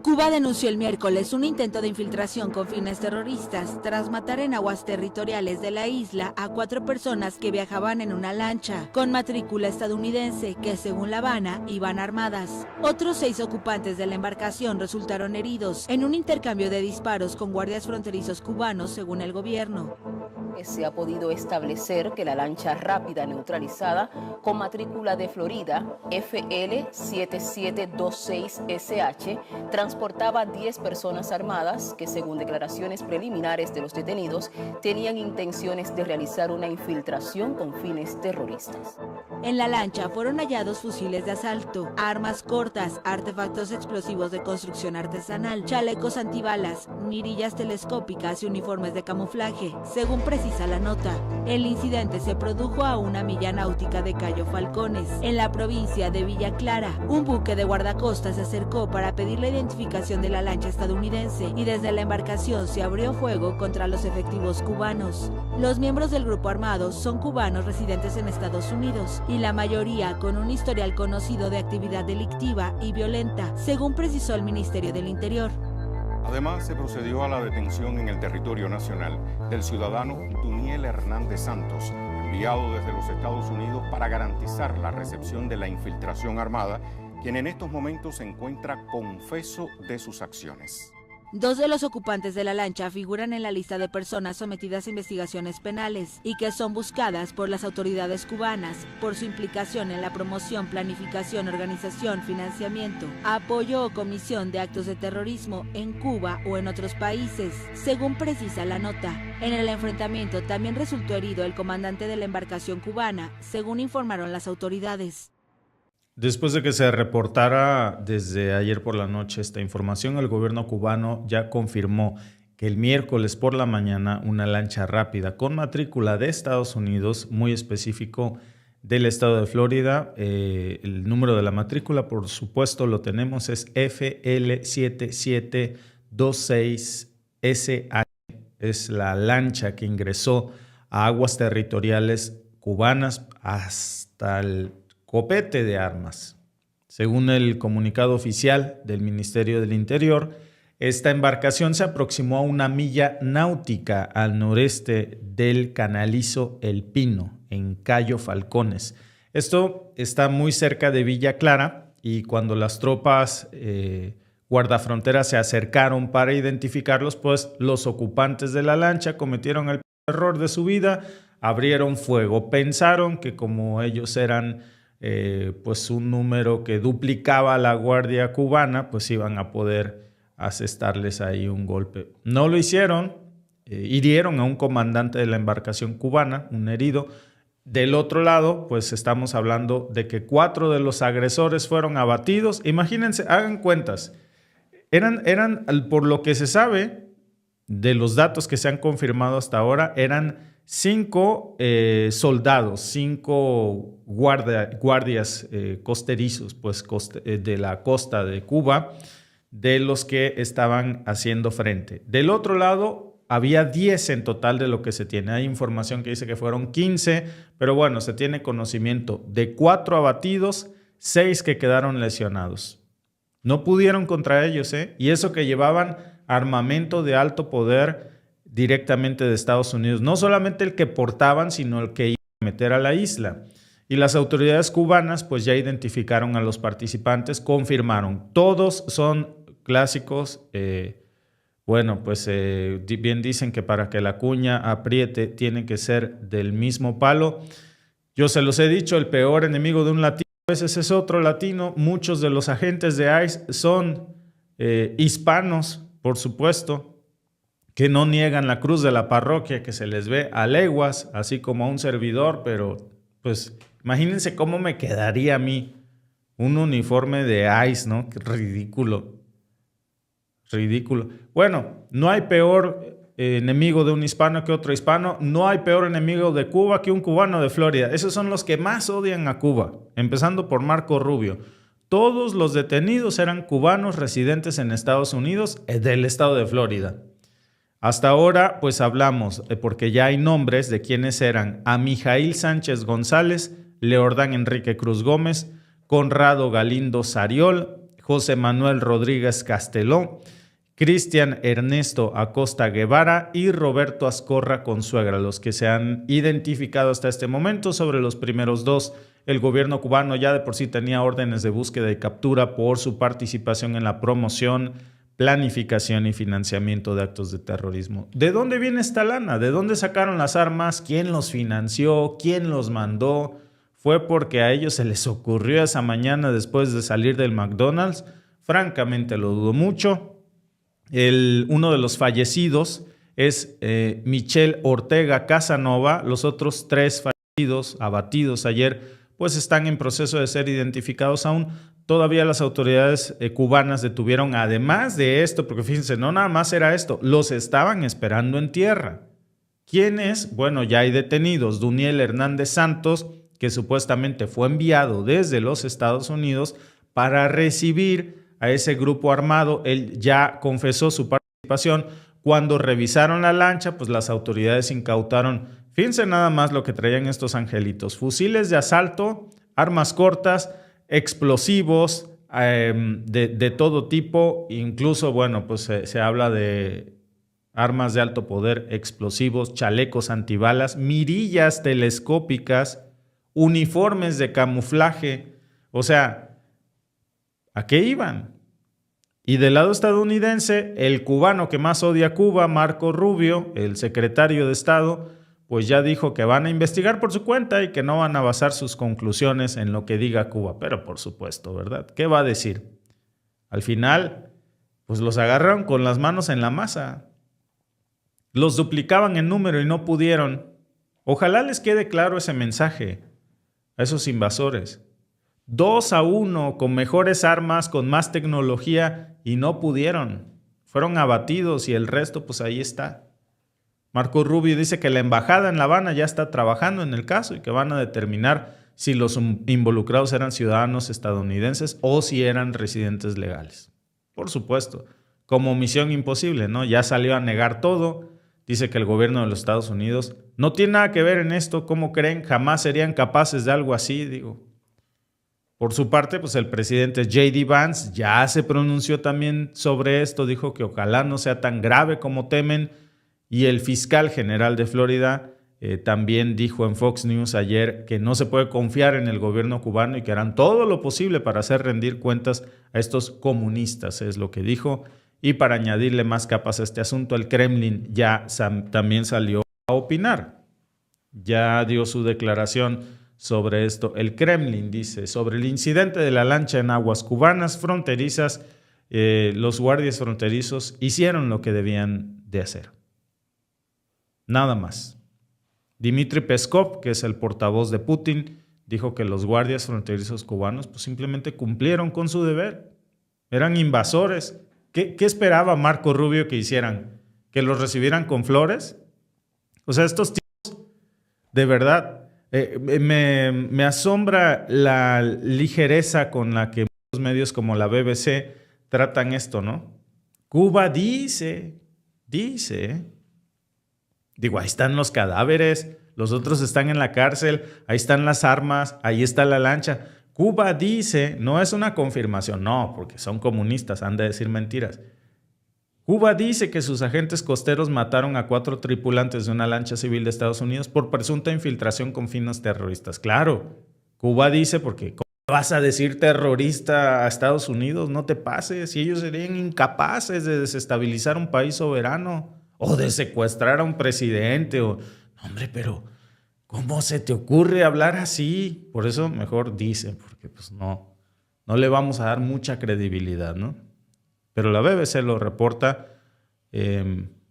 Cuba denunció el miércoles un intento de infiltración con fines terroristas tras matar en aguas territoriales de la isla a 4 personas que viajaban en una lancha con matrícula estadounidense que, según La Habana, iban armadas. Otros 6 ocupantes de la embarcación resultaron heridos en un intercambio de disparos con guardias fronterizos cubanos, según el gobierno. Se ha podido establecer que la lancha rápida neutralizada con matrícula de Florida FL7726SH transportaba 10 personas armadas que, según declaraciones preliminares de los detenidos, tenían intenciones de realizar una infiltración con fines terroristas. En la lancha fueron hallados fusiles de asalto, armas cortas, artefactos explosivos de construcción artesanal, chalecos antibalas, mirillas telescópicas y uniformes de camuflaje, según precisa la nota. El incidente se produjo a 1 milla náutica de Cayo Falcones, en la provincia de Villa Clara. Un buque de guardacostas se acercó para pedir la identificación de la lancha estadounidense y desde la embarcación se abrió fuego contra los efectivos cubanos. Los miembros del grupo armado son cubanos residentes en Estados Unidos y la mayoría con un historial conocido de actividad delictiva y violenta, según precisó el Ministerio del Interior. Además, se procedió a la detención en el territorio nacional del ciudadano Tuniel Hernández Santos, enviado desde los Estados Unidos para garantizar la recepción de la infiltración armada, quien en estos momentos se encuentra confeso de sus acciones. 2 de los ocupantes de la lancha figuran en la lista de personas sometidas a investigaciones penales y que son buscadas por las autoridades cubanas por su implicación en la promoción, planificación, organización, financiamiento, apoyo o comisión de actos de terrorismo en Cuba o en otros países, según precisa la nota. En el enfrentamiento también resultó herido el comandante de la embarcación cubana, según informaron las autoridades. Después de que se reportara desde ayer por la noche esta información, el gobierno cubano ya confirmó que el miércoles por la mañana una lancha rápida con matrícula de Estados Unidos, muy específico del estado de Florida, el número de la matrícula, por supuesto, lo tenemos, es FL7726SH, es la lancha que ingresó a aguas territoriales cubanas hasta el copete de armas. Según el comunicado oficial del Ministerio del Interior, esta embarcación se aproximó a 1 milla náutica al noreste del canalizo El Pino, en Cayo Falcones. Esto está muy cerca de Villa Clara y cuando las tropas guardafronteras se acercaron para identificarlos, pues los ocupantes de la lancha cometieron el error de su vida, abrieron fuego. Pensaron que como ellos eran pues un número que duplicaba a la Guardia Cubana, pues iban a poder asestarles ahí un golpe. No lo hicieron, hirieron a un comandante de la embarcación cubana, un herido. Del otro lado, pues estamos hablando de que 4 de los agresores fueron abatidos. Imagínense, hagan cuentas. Eran, por lo que se sabe, de los datos que se han confirmado hasta ahora, eran 5 soldados, 5 guardias costerizos pues, de la costa de Cuba, de los que estaban haciendo frente. Del otro lado, había 10 en total de lo que se tiene. Hay información que dice que fueron 15, pero bueno, se tiene conocimiento de 4 abatidos, 6 que quedaron lesionados. No pudieron contra ellos, y eso que llevaban armamento de alto poder directamente de Estados Unidos, no solamente el que portaban, sino el que iba a meter a la isla. Y las autoridades cubanas pues ya identificaron a los participantes, confirmaron, todos son clásicos, bueno pues bien dicen que para que la cuña apriete tiene que ser del mismo palo. Yo se los he dicho, el peor enemigo de un latino a veces es otro latino. Muchos de los agentes de ICE son hispanos, por supuesto, que no niegan la cruz de la parroquia, que se les ve a leguas, así como a un servidor, pero pues imagínense cómo me quedaría a mí un uniforme de ICE, ¿no? Qué ridículo, ridículo. Bueno, no hay peor enemigo de un hispano que otro hispano, no hay peor enemigo de Cuba que un cubano de Florida. Esos son los que más odian a Cuba, empezando por Marco Rubio. Todos los detenidos eran cubanos residentes en Estados Unidos del estado de Florida. Hasta ahora, pues hablamos, porque ya hay nombres de quienes eran Amijail Sánchez González, Leordán Enrique Cruz Gómez, Conrado Galindo Sariol, José Manuel Rodríguez Casteló, Cristian Ernesto Acosta Guevara y Roberto Azcorra Consuegra, los que se han identificado hasta este momento. Sobre los primeros dos, el gobierno cubano ya de por sí tenía órdenes de búsqueda y captura por su participación en la promoción, planificación y financiamiento de actos de terrorismo. ¿De dónde viene esta lana? ¿De dónde sacaron las armas? ¿Quién los financió? ¿Quién los mandó? ¿Fue porque a ellos se les ocurrió esa mañana después de salir del McDonald's? Francamente lo dudo mucho. Uno de los fallecidos es Michel Ortega Casanova. Los otros 3 fallecidos, abatidos ayer, pues están en proceso de ser identificados aún. Todavía las autoridades cubanas detuvieron, además de esto, porque fíjense, no nada más era esto, los estaban esperando en tierra. ¿Quiénes? Bueno, ya hay detenidos. Duniel Hernández Santos, que supuestamente fue enviado desde los Estados Unidos para recibir a ese grupo armado. Él ya confesó su participación. Cuando revisaron la lancha, pues las autoridades incautaron, fíjense nada más lo que traían estos angelitos: fusiles de asalto, armas cortas, explosivos de todo tipo, incluso, bueno, pues se habla de armas de alto poder, explosivos, chalecos antibalas, mirillas telescópicas, uniformes de camuflaje. O sea, ¿a qué iban? Y del lado estadounidense, el cubano que más odia a Cuba, Marco Rubio, el secretario de Estado, pues ya dijo que van a investigar por su cuenta y que no van a basar sus conclusiones en lo que diga Cuba. Pero por supuesto, ¿verdad? ¿Qué va a decir? Al final, pues los agarraron con las manos en la masa. Los duplicaban en número y no pudieron. Ojalá les quede claro ese mensaje a esos invasores. 2-1, con mejores armas, con más tecnología, y no pudieron. Fueron abatidos y el resto, pues ahí está. Marco Rubio dice que la embajada en La Habana ya está trabajando en el caso y que van a determinar si los involucrados eran ciudadanos estadounidenses o si eran residentes legales. Por supuesto, como misión imposible, ¿no? Ya salió a negar todo. Dice que el gobierno de los Estados Unidos no tiene nada que ver en esto. ¿Cómo creen? Jamás serían capaces de algo así, digo. Por su parte, pues el presidente J.D. Vance ya se pronunció también sobre esto. Dijo que ojalá no sea tan grave como temen. Y el fiscal general de Florida también dijo en Fox News ayer que no se puede confiar en el gobierno cubano y que harán todo lo posible para hacer rendir cuentas a estos comunistas, es lo que dijo. Y para añadirle más capas a este asunto, el Kremlin ya también salió a opinar. Ya dio su declaración sobre esto. El Kremlin dice sobre el incidente de la lancha en aguas cubanas fronterizas, los guardias fronterizos hicieron lo que debían de hacer. Nada más. Dmitry Peskov, que es el portavoz de Putin, dijo que los guardias fronterizos cubanos pues simplemente cumplieron con su deber. Eran invasores. ¿Qué esperaba Marco Rubio que hicieran? ¿Que los recibieran con flores? O sea, estos tipos, de verdad, me asombra la ligereza con la que muchos medios como la BBC tratan esto, ¿no? Cuba dice, digo, ahí están los cadáveres, los otros están en la cárcel, ahí están las armas, ahí está la lancha. Cuba dice, no es una confirmación, no, porque son comunistas, han de decir mentiras. Cuba dice que sus agentes costeros mataron a 4 tripulantes de una lancha civil de Estados Unidos por presunta infiltración con fines terroristas. Claro, Cuba dice, porque ¿cómo vas a decir terrorista a Estados Unidos? No te pases, si ellos serían incapaces de desestabilizar un país soberano o de secuestrar a un presidente. Hombre, pero ¿cómo se te ocurre hablar así? Por eso mejor dice, porque pues no le vamos a dar mucha credibilidad, ¿no? Pero la BBC lo reporta.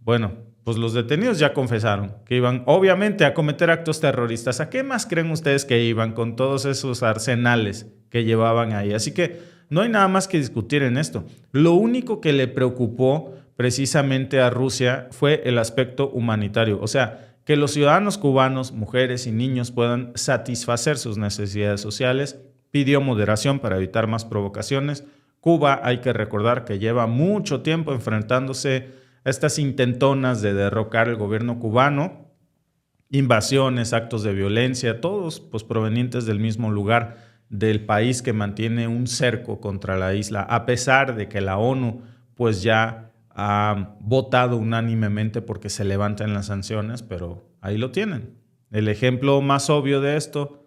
Bueno, pues los detenidos ya confesaron que iban obviamente a cometer actos terroristas. ¿A qué más creen ustedes que iban con todos esos arsenales que llevaban ahí? Así que no hay nada más que discutir en esto. Lo único que le preocupó precisamente a Rusia fue el aspecto humanitario. O sea, que los ciudadanos cubanos, mujeres y niños puedan satisfacer sus necesidades sociales. Pidió moderación para evitar más provocaciones. Cuba, hay que recordar que lleva mucho tiempo enfrentándose estas intentonas de derrocar el gobierno cubano, invasiones, actos de violencia, todos pues provenientes del mismo lugar del país que mantiene un cerco contra la isla, a pesar de que la ONU pues ya ha votado unánimemente porque se levanten las sanciones, pero ahí lo tienen. El ejemplo más obvio de esto,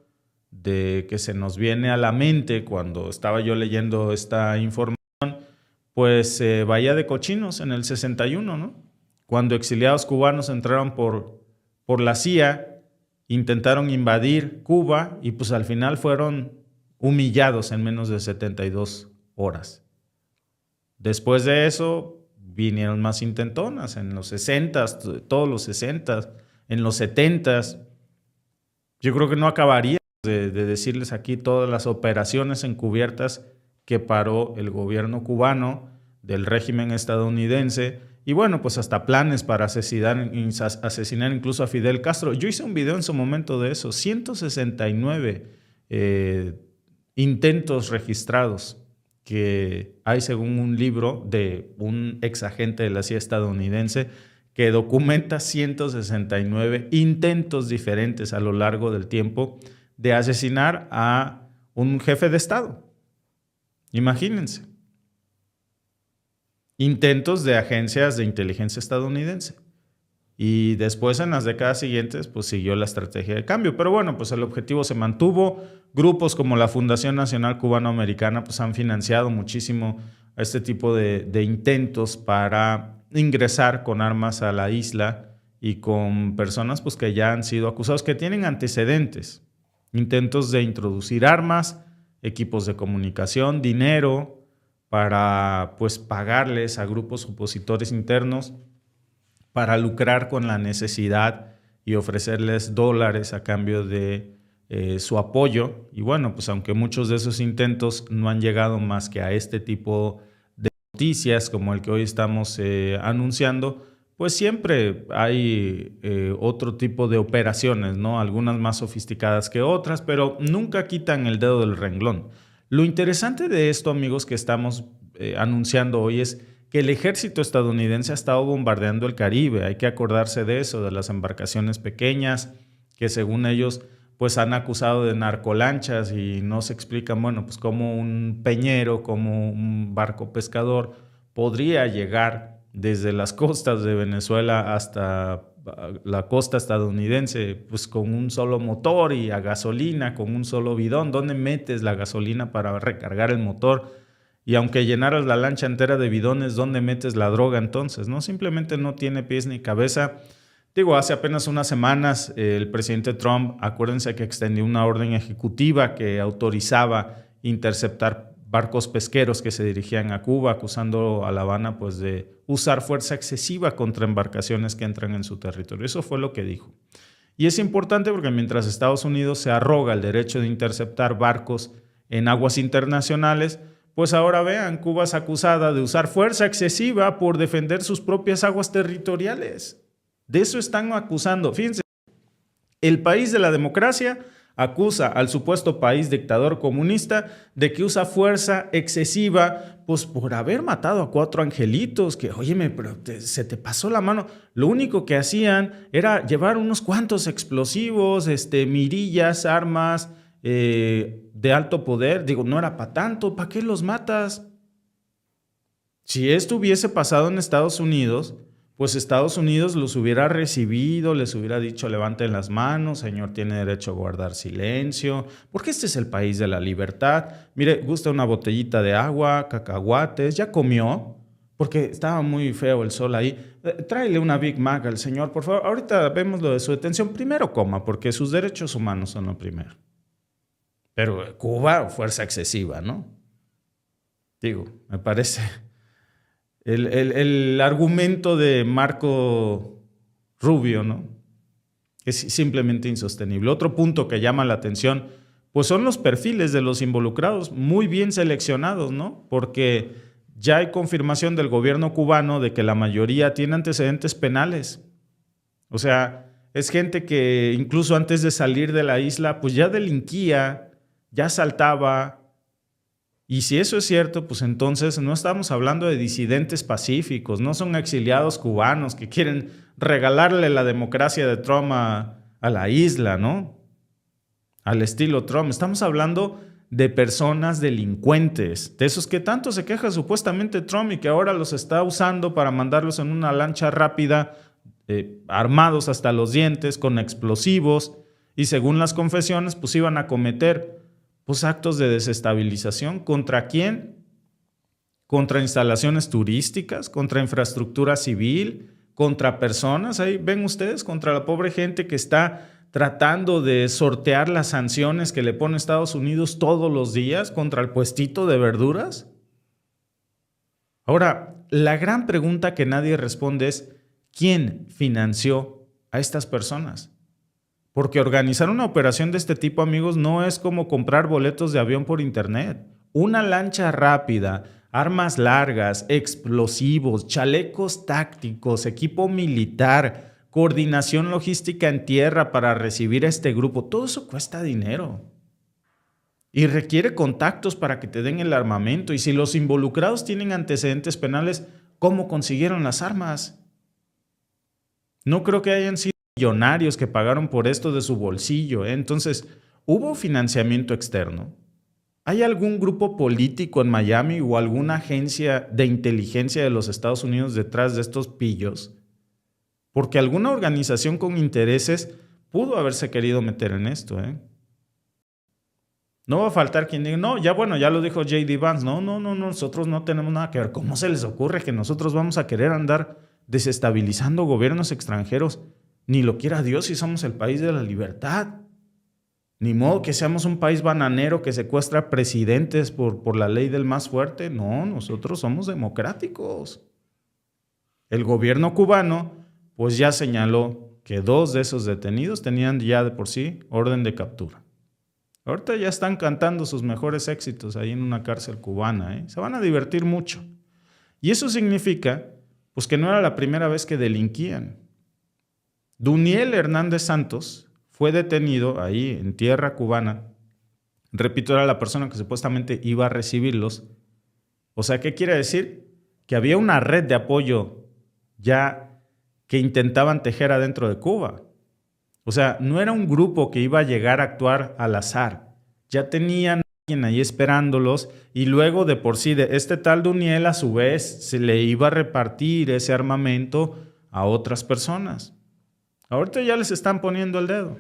de que se nos viene a la mente cuando estaba yo leyendo esta información, pues Bahía de Cochinos en el 61, ¿no? Cuando exiliados cubanos entraron por la CIA, intentaron invadir Cuba y pues al final fueron humillados en menos de 72 horas. Después de eso vinieron más intentonas en los 60s, todos los 60s, en los 70s. Yo creo que no acabaría de decirles aquí todas las operaciones encubiertas que paró el gobierno cubano del régimen estadounidense y bueno, pues hasta planes para asesinar incluso a Fidel Castro. Yo hice un video en su momento de eso, 169 intentos registrados que hay según un libro de un ex agente de la CIA estadounidense que documenta 169 intentos diferentes a lo largo del tiempo de asesinar a un jefe de Estado. Imagínense. Intentos de agencias de inteligencia estadounidense. Y después en las décadas siguientes pues siguió la estrategia de cambio. Pero bueno, pues el objetivo se mantuvo. Grupos como la Fundación Nacional Cubano-Americana pues han financiado muchísimo este tipo de intentos para ingresar con armas a la isla y con personas pues que ya han sido acusados, que tienen antecedentes. Intentos de introducir armas, equipos de comunicación, dinero para pues pagarles a grupos opositores internos para lucrar con la necesidad y ofrecerles dólares a cambio de su apoyo. Y bueno, pues aunque muchos de esos intentos no han llegado más que a este tipo de noticias como el que hoy estamos anunciando, pues siempre hay otro tipo de operaciones, ¿no? Algunas más sofisticadas que otras, pero nunca quitan el dedo del renglón. Lo interesante de esto, amigos, que estamos anunciando hoy es que el ejército estadounidense ha estado bombardeando el Caribe. Hay que acordarse de eso, de las embarcaciones pequeñas que según ellos pues han acusado de narcolanchas y no se explican, bueno, pues cómo un peñero, como un barco pescador podría llegar desde las costas de Venezuela hasta la costa estadounidense, pues con un solo motor y a gasolina, con un solo bidón. ¿Dónde metes la gasolina para recargar el motor? Y aunque llenaras la lancha entera de bidones, ¿dónde metes la droga entonces? No, simplemente no tiene pies ni cabeza. Digo, hace apenas unas semanas el presidente Trump, acuérdense que extendió una orden ejecutiva que autorizaba interceptar barcos pesqueros que se dirigían a Cuba, acusando a La Habana pues, de usar fuerza excesiva contra embarcaciones que entran en su territorio. Eso fue lo que dijo. Y es importante porque mientras Estados Unidos se arroga el derecho de interceptar barcos en aguas internacionales, pues ahora vean, Cuba es acusada de usar fuerza excesiva por defender sus propias aguas territoriales. De eso están acusando. Fíjense, el país de la democracia acusa al supuesto país dictador comunista de que usa fuerza excesiva pues por haber matado a 4 angelitos, que óyeme, pero se te pasó la mano. Lo único que hacían era llevar unos cuantos explosivos, mirillas, armas de alto poder. Digo, no era para tanto, ¿para qué los matas? Si esto hubiese pasado en Estados Unidos, pues Estados Unidos los hubiera recibido, les hubiera dicho levanten las manos, señor tiene derecho a guardar silencio, porque este es el país de la libertad. Mire, gusta una botellita de agua, cacahuates, ya comió, porque estaba muy feo el sol ahí. Tráele una Big Mac al señor, por favor. Ahorita vemos lo de su detención. Primero coma, porque sus derechos humanos son lo primero. Pero Cuba, fuerza excesiva, ¿no? Digo, me parece... El argumento de Marco Rubio, ¿no? Es simplemente insostenible. Otro punto que llama la atención, pues son los perfiles de los involucrados, muy bien seleccionados, ¿no? Porque ya hay confirmación del gobierno cubano de que la mayoría tiene antecedentes penales. O sea, es gente que incluso antes de salir de la isla, pues ya delinquía, ya asaltaba, Y si eso es cierto, pues entonces no estamos hablando de disidentes pacíficos, no son exiliados cubanos que quieren regalarle la democracia de Trump a la isla, ¿no? Al estilo Trump. Estamos hablando de personas delincuentes, de esos que tanto se queja supuestamente Trump y que ahora los está usando para mandarlos en una lancha rápida, armados hasta los dientes, con explosivos, y según las confesiones, pues iban a cometer pues, actos de desestabilización. ¿Contra quién? Contra instalaciones turísticas, contra infraestructura civil, contra personas. Ahí ven ustedes, contra la pobre gente que está tratando de sortear las sanciones que le pone Estados Unidos todos los días contra el puestito de verduras. Ahora, la gran pregunta que nadie responde es, ¿quién financió a estas personas? Porque organizar una operación de este tipo, amigos, no es como comprar boletos de avión por internet. Una lancha rápida, armas largas, explosivos, chalecos tácticos, equipo militar, coordinación logística en tierra para recibir a este grupo, todo eso cuesta dinero. Y requiere contactos para que te den el armamento. Y si los involucrados tienen antecedentes penales, ¿cómo consiguieron las armas? No creo que hayan sido millonarios que pagaron por esto de su bolsillo, ¿eh? Entonces, ¿hubo financiamiento externo? ¿Hay algún grupo político en Miami o alguna agencia de inteligencia de los Estados Unidos detrás de estos pillos? Porque alguna organización con intereses pudo haberse querido meter en esto, ¿eh? No va a faltar quien diga, no, ya bueno, ya lo dijo J.D. Vance, no, nosotros no tenemos nada que ver. ¿Cómo se les ocurre que nosotros vamos a querer andar desestabilizando gobiernos extranjeros? Ni lo quiera Dios si somos el país de la libertad. Ni modo que seamos un país bananero que secuestra presidentes por la ley del más fuerte. No, nosotros somos democráticos. El gobierno cubano pues ya señaló que 2 de esos detenidos tenían ya de por sí orden de captura. Ahorita ya están cantando sus mejores éxitos ahí en una cárcel cubana, ¿eh? Se van a divertir mucho. Y eso significa pues que no era la primera vez que delinquían. Duniel Hernández Santos fue detenido ahí en tierra cubana. Repito, era la persona que supuestamente iba a recibirlos. O sea, ¿qué quiere decir? Que había una red de apoyo ya que intentaban tejer adentro de Cuba. O sea, no era un grupo que iba a llegar a actuar al azar. Ya tenían a alguien ahí esperándolos y luego de por sí de este tal Duniel a su vez se le iba a repartir ese armamento a otras personas. Ahorita ya les están poniendo el dedo.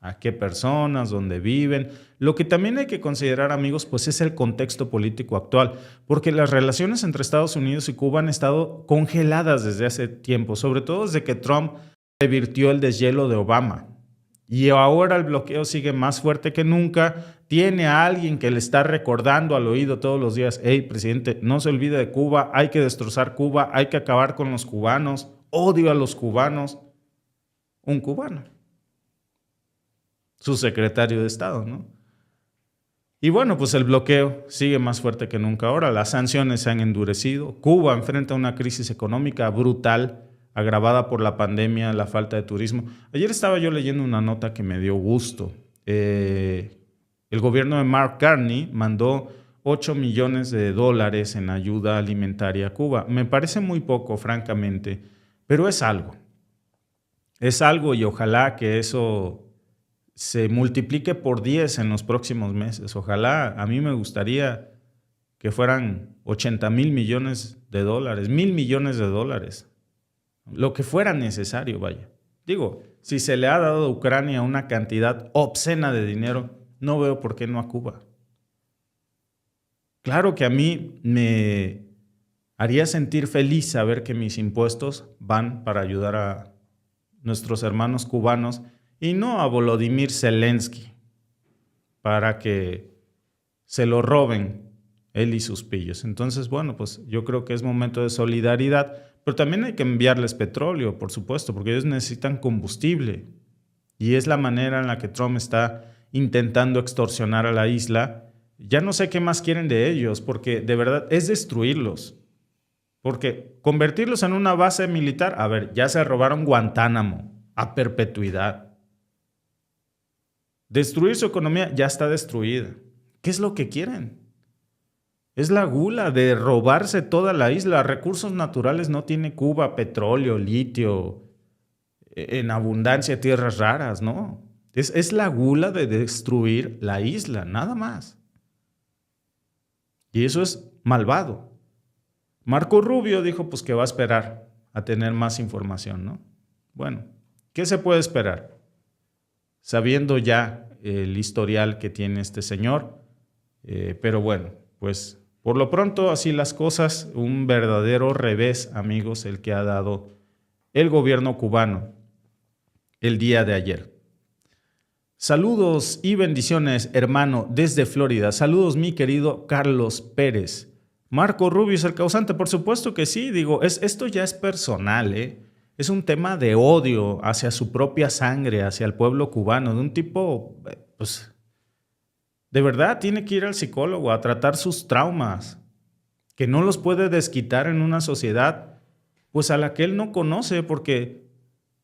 ¿A qué personas? ¿Dónde viven? Lo que también hay que considerar, amigos, pues es el contexto político actual, porque las relaciones entre Estados Unidos y Cuba han estado congeladas desde hace tiempo, sobre todo desde que Trump revirtió el deshielo de Obama. Y ahora el bloqueo sigue más fuerte que nunca. Tiene a alguien que le está recordando al oído todos los días, hey, presidente, no se olvide de Cuba, hay que destrozar Cuba, hay que acabar con los cubanos, odio a los cubanos. Un cubano. Su secretario de Estado, ¿no? Y bueno, pues el bloqueo sigue más fuerte que nunca ahora. Las sanciones se han endurecido. Cuba enfrenta una crisis económica brutal, agravada por la pandemia, la falta de turismo. Ayer estaba yo leyendo una nota que me dio gusto. El gobierno de Mark Carney mandó $8 millones en ayuda alimentaria a Cuba. Me parece muy poco, francamente, pero es algo. Es algo y ojalá que eso se multiplique por 10 en los próximos meses. Ojalá, a mí me gustaría que fueran $80,000 millones, $1,000 millones, lo que fuera necesario, vaya. Digo, si se le ha dado a Ucrania una cantidad obscena de dinero, no veo por qué no a Cuba. Claro que a mí me haría sentir feliz saber que mis impuestos van para ayudar a nuestros hermanos cubanos y no a Volodymyr Zelensky para que se lo roben él y sus pillos. Entonces, bueno, pues yo creo que es momento de solidaridad, pero también hay que enviarles petróleo, por supuesto, porque ellos necesitan combustible y es la manera en la que Trump está intentando extorsionar a la isla. Ya no sé qué más quieren de ellos, porque de verdad es destruirlos. Porque convertirlos en una base militar, a ver, ya se robaron Guantánamo a perpetuidad. Destruir su economía ya está destruida. ¿Qué es lo que quieren? Es la gula de robarse toda la isla. Recursos naturales no tiene Cuba, petróleo, litio, en abundancia, tierras raras, ¿no? Es la gula de destruir la isla, nada más. Y eso es malvado. Marco Rubio dijo pues que va a esperar a tener más información, ¿no? Bueno, ¿qué se puede esperar? Sabiendo ya el historial que tiene este señor, pero bueno, pues por lo pronto así las cosas, un verdadero revés, amigos, el que ha dado el gobierno cubano el día de ayer. Saludos y bendiciones, hermano, desde Florida. Saludos, mi querido Carlos Pérez. Marco Rubio es el causante, por supuesto que sí. Digo, esto ya es personal, ¿eh? Es un tema de odio hacia su propia sangre, hacia el pueblo cubano, de un tipo, pues, de verdad tiene que ir al psicólogo a tratar sus traumas, que no los puede desquitar en una sociedad, pues, a la que él no conoce, porque...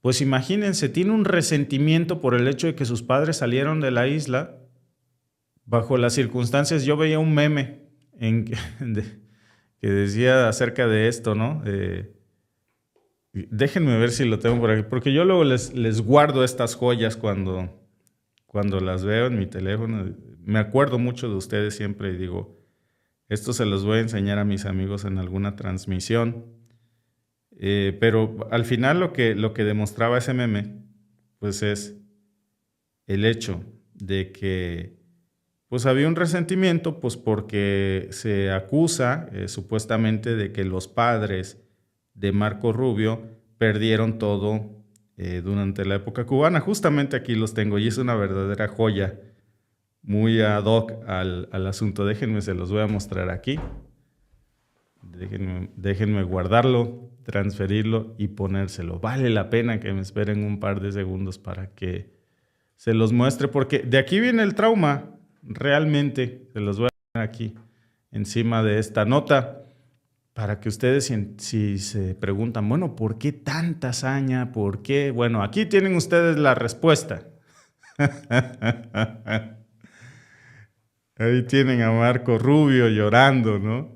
Pues imagínense, tiene un resentimiento por el hecho de que sus padres salieron de la isla bajo las circunstancias. Yo veía un meme que decía acerca de esto, ¿no? Déjenme ver si lo tengo por aquí, porque yo luego les guardo estas joyas cuando las veo en mi teléfono. Me acuerdo mucho de ustedes siempre y digo, esto se los voy a enseñar a mis amigos en alguna transmisión. Pero al final lo que demostraba ese meme, pues es el hecho de que pues había un resentimiento, pues porque se acusa supuestamente de que los padres de Marco Rubio perdieron todo durante la época cubana. Justamente aquí los tengo y es una verdadera joya, muy ad hoc al asunto. Déjenme, se los voy a mostrar aquí. Déjenme guardarlo, transferirlo y ponérselo. Vale la pena que me esperen un par de segundos para que se los muestre, porque de aquí viene el trauma, realmente. Se los voy a poner aquí, encima de esta nota, para que ustedes, si se preguntan, bueno, ¿por qué tanta hazaña? ¿Por qué? Bueno, aquí tienen ustedes la respuesta. Ahí tienen a Marco Rubio llorando, ¿no?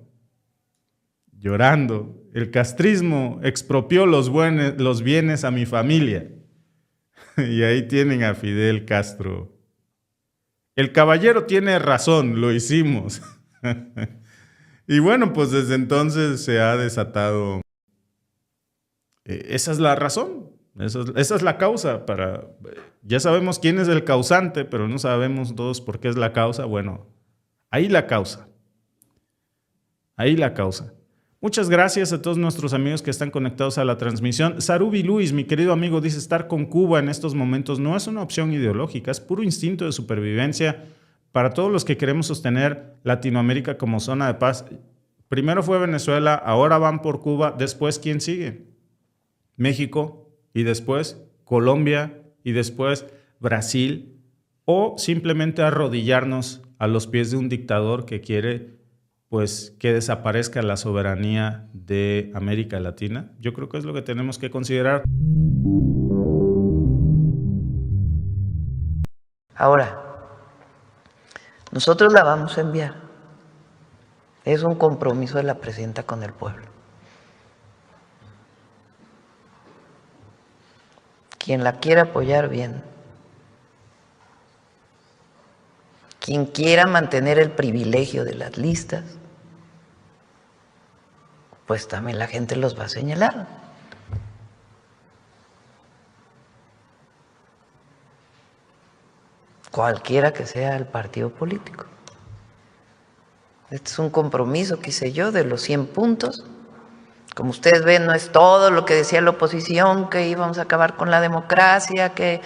Llorando. El castrismo expropió los bienes a mi familia. Y ahí tienen a Fidel Castro. El caballero tiene razón, lo hicimos. Y bueno, pues desde entonces se ha desatado. Esa es la razón. Esa es la causa. Ya sabemos quién es el causante, pero no sabemos todos por qué es la causa. Bueno, ahí la causa. Ahí la causa. Muchas gracias a todos nuestros amigos que están conectados a la transmisión. Sarubi Luis, mi querido amigo, dice: estar con Cuba en estos momentos no es una opción ideológica, es puro instinto de supervivencia para todos los que queremos sostener Latinoamérica como zona de paz. Primero fue Venezuela, ahora van por Cuba, después ¿quién sigue? México, y después Colombia, y después Brasil, o simplemente arrodillarnos a los pies de un dictador que quiere pues que desaparezca la soberanía de América Latina. Yo creo que es lo que tenemos que considerar. Ahora, nosotros la vamos a enviar. Es un compromiso de la presidenta con el pueblo. Quien la quiera apoyar, bien. Quien quiera mantener el privilegio de las listas, pues también la gente los va a señalar. Cualquiera que sea el partido político. Este es un compromiso que hice yo de los 100 puntos. Como ustedes ven, no es todo lo que decía la oposición, que íbamos a acabar con la democracia, que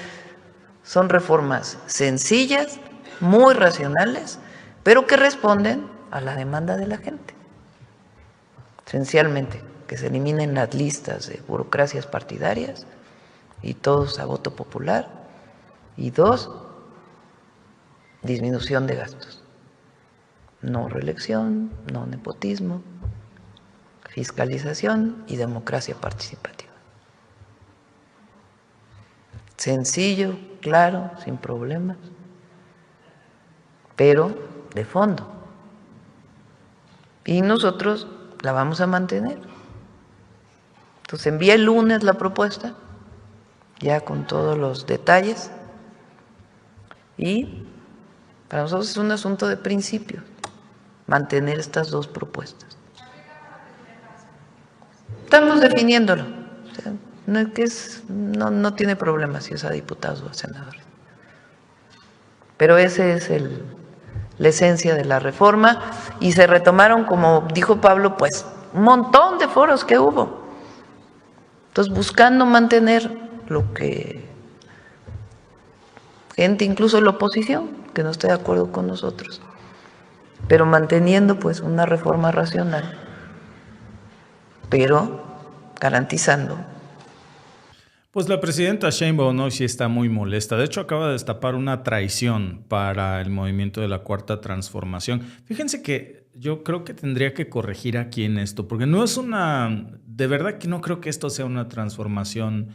son reformas sencillas, muy racionales, pero que responden a la demanda de la gente. Esencialmente, que se eliminen las listas de burocracias partidarias y todos a voto popular. Y 2, disminución de gastos. No reelección, no nepotismo, fiscalización y democracia participativa. Sencillo, claro, sin problemas, pero de fondo. Y nosotros la vamos a mantener. Entonces envié el lunes la propuesta, ya con todos los detalles, y para nosotros es un asunto de principio, mantener estas dos propuestas. Estamos definiéndolo. O sea, no, es que no tiene problema si es a diputados o a senadores. Pero ese es la esencia de la reforma, y se retomaron, como dijo Pablo, pues un montón de foros que hubo. Entonces, buscando mantener lo que gente, incluso la oposición, que no esté de acuerdo con nosotros, pero manteniendo pues una reforma racional, pero garantizando. Pues la presidenta Sheinbaum hoy sí está muy molesta. De hecho, acaba de destapar una traición para el movimiento de la Cuarta Transformación. Fíjense que yo creo que tendría que corregir aquí en esto, porque no es de verdad que no creo que esto sea una transformación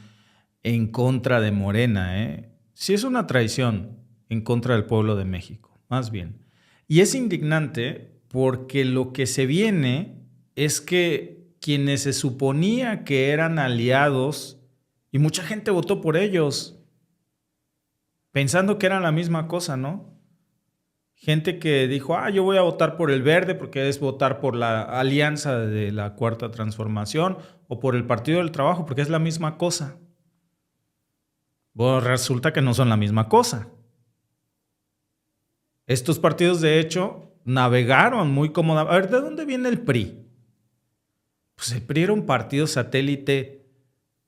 en contra de Morena, ¿eh? Sí es una traición en contra del pueblo de México, más bien. Y es indignante porque lo que se viene es que quienes se suponía que eran aliados, y mucha gente votó por ellos, pensando que eran la misma cosa, ¿no? Gente que dijo, yo voy a votar por el verde porque es votar por la alianza de la Cuarta Transformación, o por el Partido del Trabajo porque es la misma cosa. Bueno, resulta que no son la misma cosa. Estos partidos, de hecho, navegaron muy cómodamente. A ver, ¿de dónde viene el PRI? Pues el PRI era un partido satélite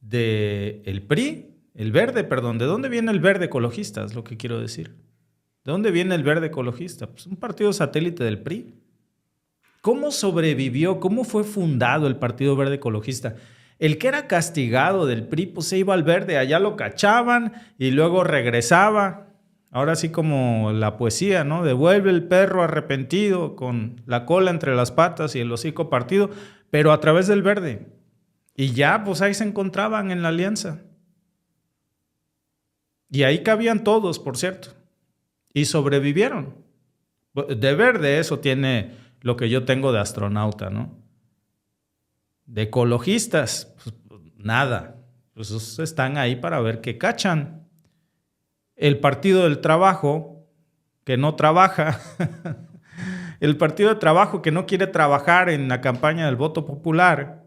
del PRI, el verde, perdón. ¿De dónde viene el verde ecologista? Es lo que quiero decir. ¿De dónde viene el verde ecologista? Pues un partido satélite del PRI. ¿Cómo sobrevivió? ¿Cómo fue fundado el Partido Verde Ecologista? El que era castigado del PRI, pues se iba al verde, allá lo cachaban y luego regresaba. Ahora sí, como la poesía, ¿no? Devuelve el perro arrepentido con la cola entre las patas y el hocico partido, pero a través del verde. Y ya, pues ahí se encontraban en la alianza. Y ahí cabían todos, por cierto. Y sobrevivieron. De verde eso tiene lo que yo tengo de astronauta, ¿no? De ecologistas, pues nada. Pues esos están ahí para ver qué cachan. El Partido del Trabajo, que no trabaja. El Partido del Trabajo, que no quiere trabajar en la campaña del voto popular,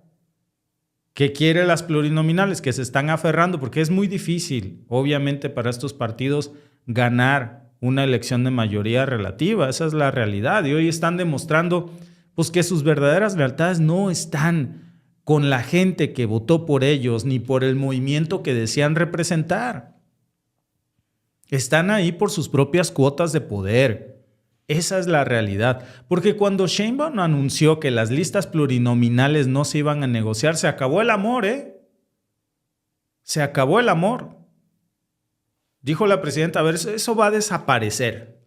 que quiere las plurinominales, que se están aferrando, porque es muy difícil, obviamente, para estos partidos ganar una elección de mayoría relativa. Esa es la realidad. Y hoy están demostrando pues, que sus verdaderas lealtades no están con la gente que votó por ellos, ni por el movimiento que desean representar. Están ahí por sus propias cuotas de poder. Esa es la realidad. Porque cuando Sheinbaum anunció que las listas plurinominales no se iban a negociar, se acabó el amor, ¿eh? Se acabó el amor. Dijo la presidenta, a ver, eso va a desaparecer.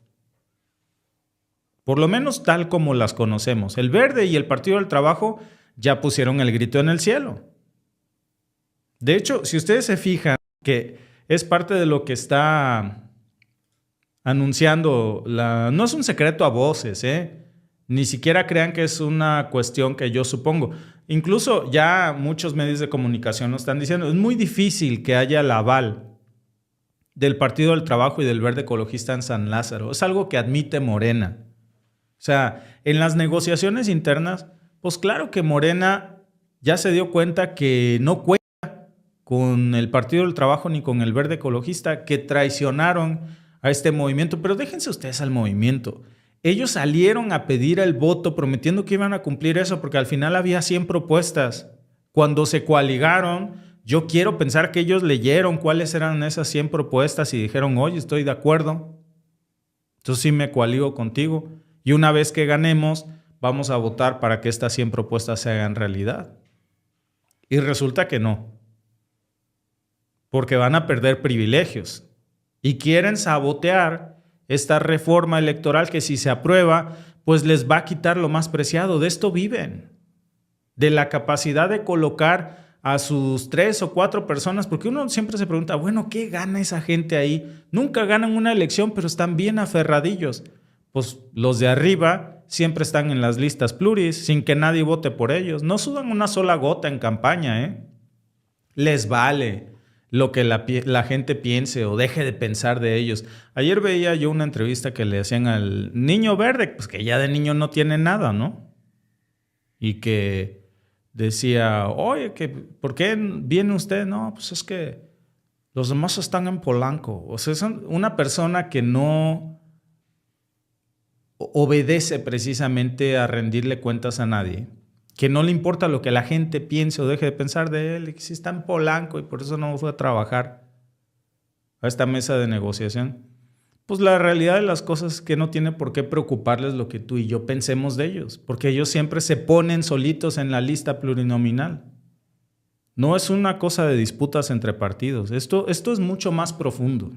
Por lo menos tal como las conocemos. El Verde y el Partido del Trabajo ya pusieron el grito en el cielo. De hecho, si ustedes se fijan que es parte de lo que está anunciando, no es un secreto a voces, ni siquiera crean que es una cuestión que yo supongo. Incluso ya muchos medios de comunicación nos están diciendo, es muy difícil que haya el aval del Partido del Trabajo y del Verde Ecologista en San Lázaro. Es algo que admite Morena. O sea, en las negociaciones internas, pues claro que Morena ya se dio cuenta que no cuenta con el Partido del Trabajo ni con el Verde Ecologista, que traicionaron a este movimiento. Pero déjense ustedes al movimiento. Ellos salieron a pedir el voto prometiendo que iban a cumplir eso, porque al final había 100 propuestas. Cuando se coaligaron, yo quiero pensar que ellos leyeron cuáles eran esas 100 propuestas y dijeron, oye, estoy de acuerdo. Entonces sí me coaligo contigo. Y una vez que ganemos, vamos a votar para que estas 100 propuestas se hagan realidad. Y resulta que no. Porque van a perder privilegios. Y quieren sabotear esta reforma electoral que si se aprueba, pues les va a quitar lo más preciado. De esto viven. De la capacidad de colocar a sus 3 o 4 personas, porque uno siempre se pregunta, bueno, ¿qué gana esa gente ahí? Nunca ganan una elección, pero están bien aferradillos. Pues los de arriba siempre están en las listas pluris sin que nadie vote por ellos. No sudan una sola gota en campaña, ¿eh? Les vale lo que la gente piense o deje de pensar de ellos. Ayer veía yo una entrevista que le hacían al Niño Verde, pues que ya de niño no tiene nada, ¿no? Y que decía, oye, ¿por qué viene usted? No, pues es que los demás están en Polanco. O sea, es una persona que no obedece precisamente a rendirle cuentas a nadie, que no le importa lo que la gente piense o deje de pensar de él, y que si está en Polanco y por eso no fue a trabajar a esta mesa de negociación. Pues la realidad de las cosas es que no tiene por qué preocuparles lo que tú y yo pensemos de ellos, porque ellos siempre se ponen solitos en la lista plurinominal. No es una cosa de disputas entre partidos, esto es mucho más profundo.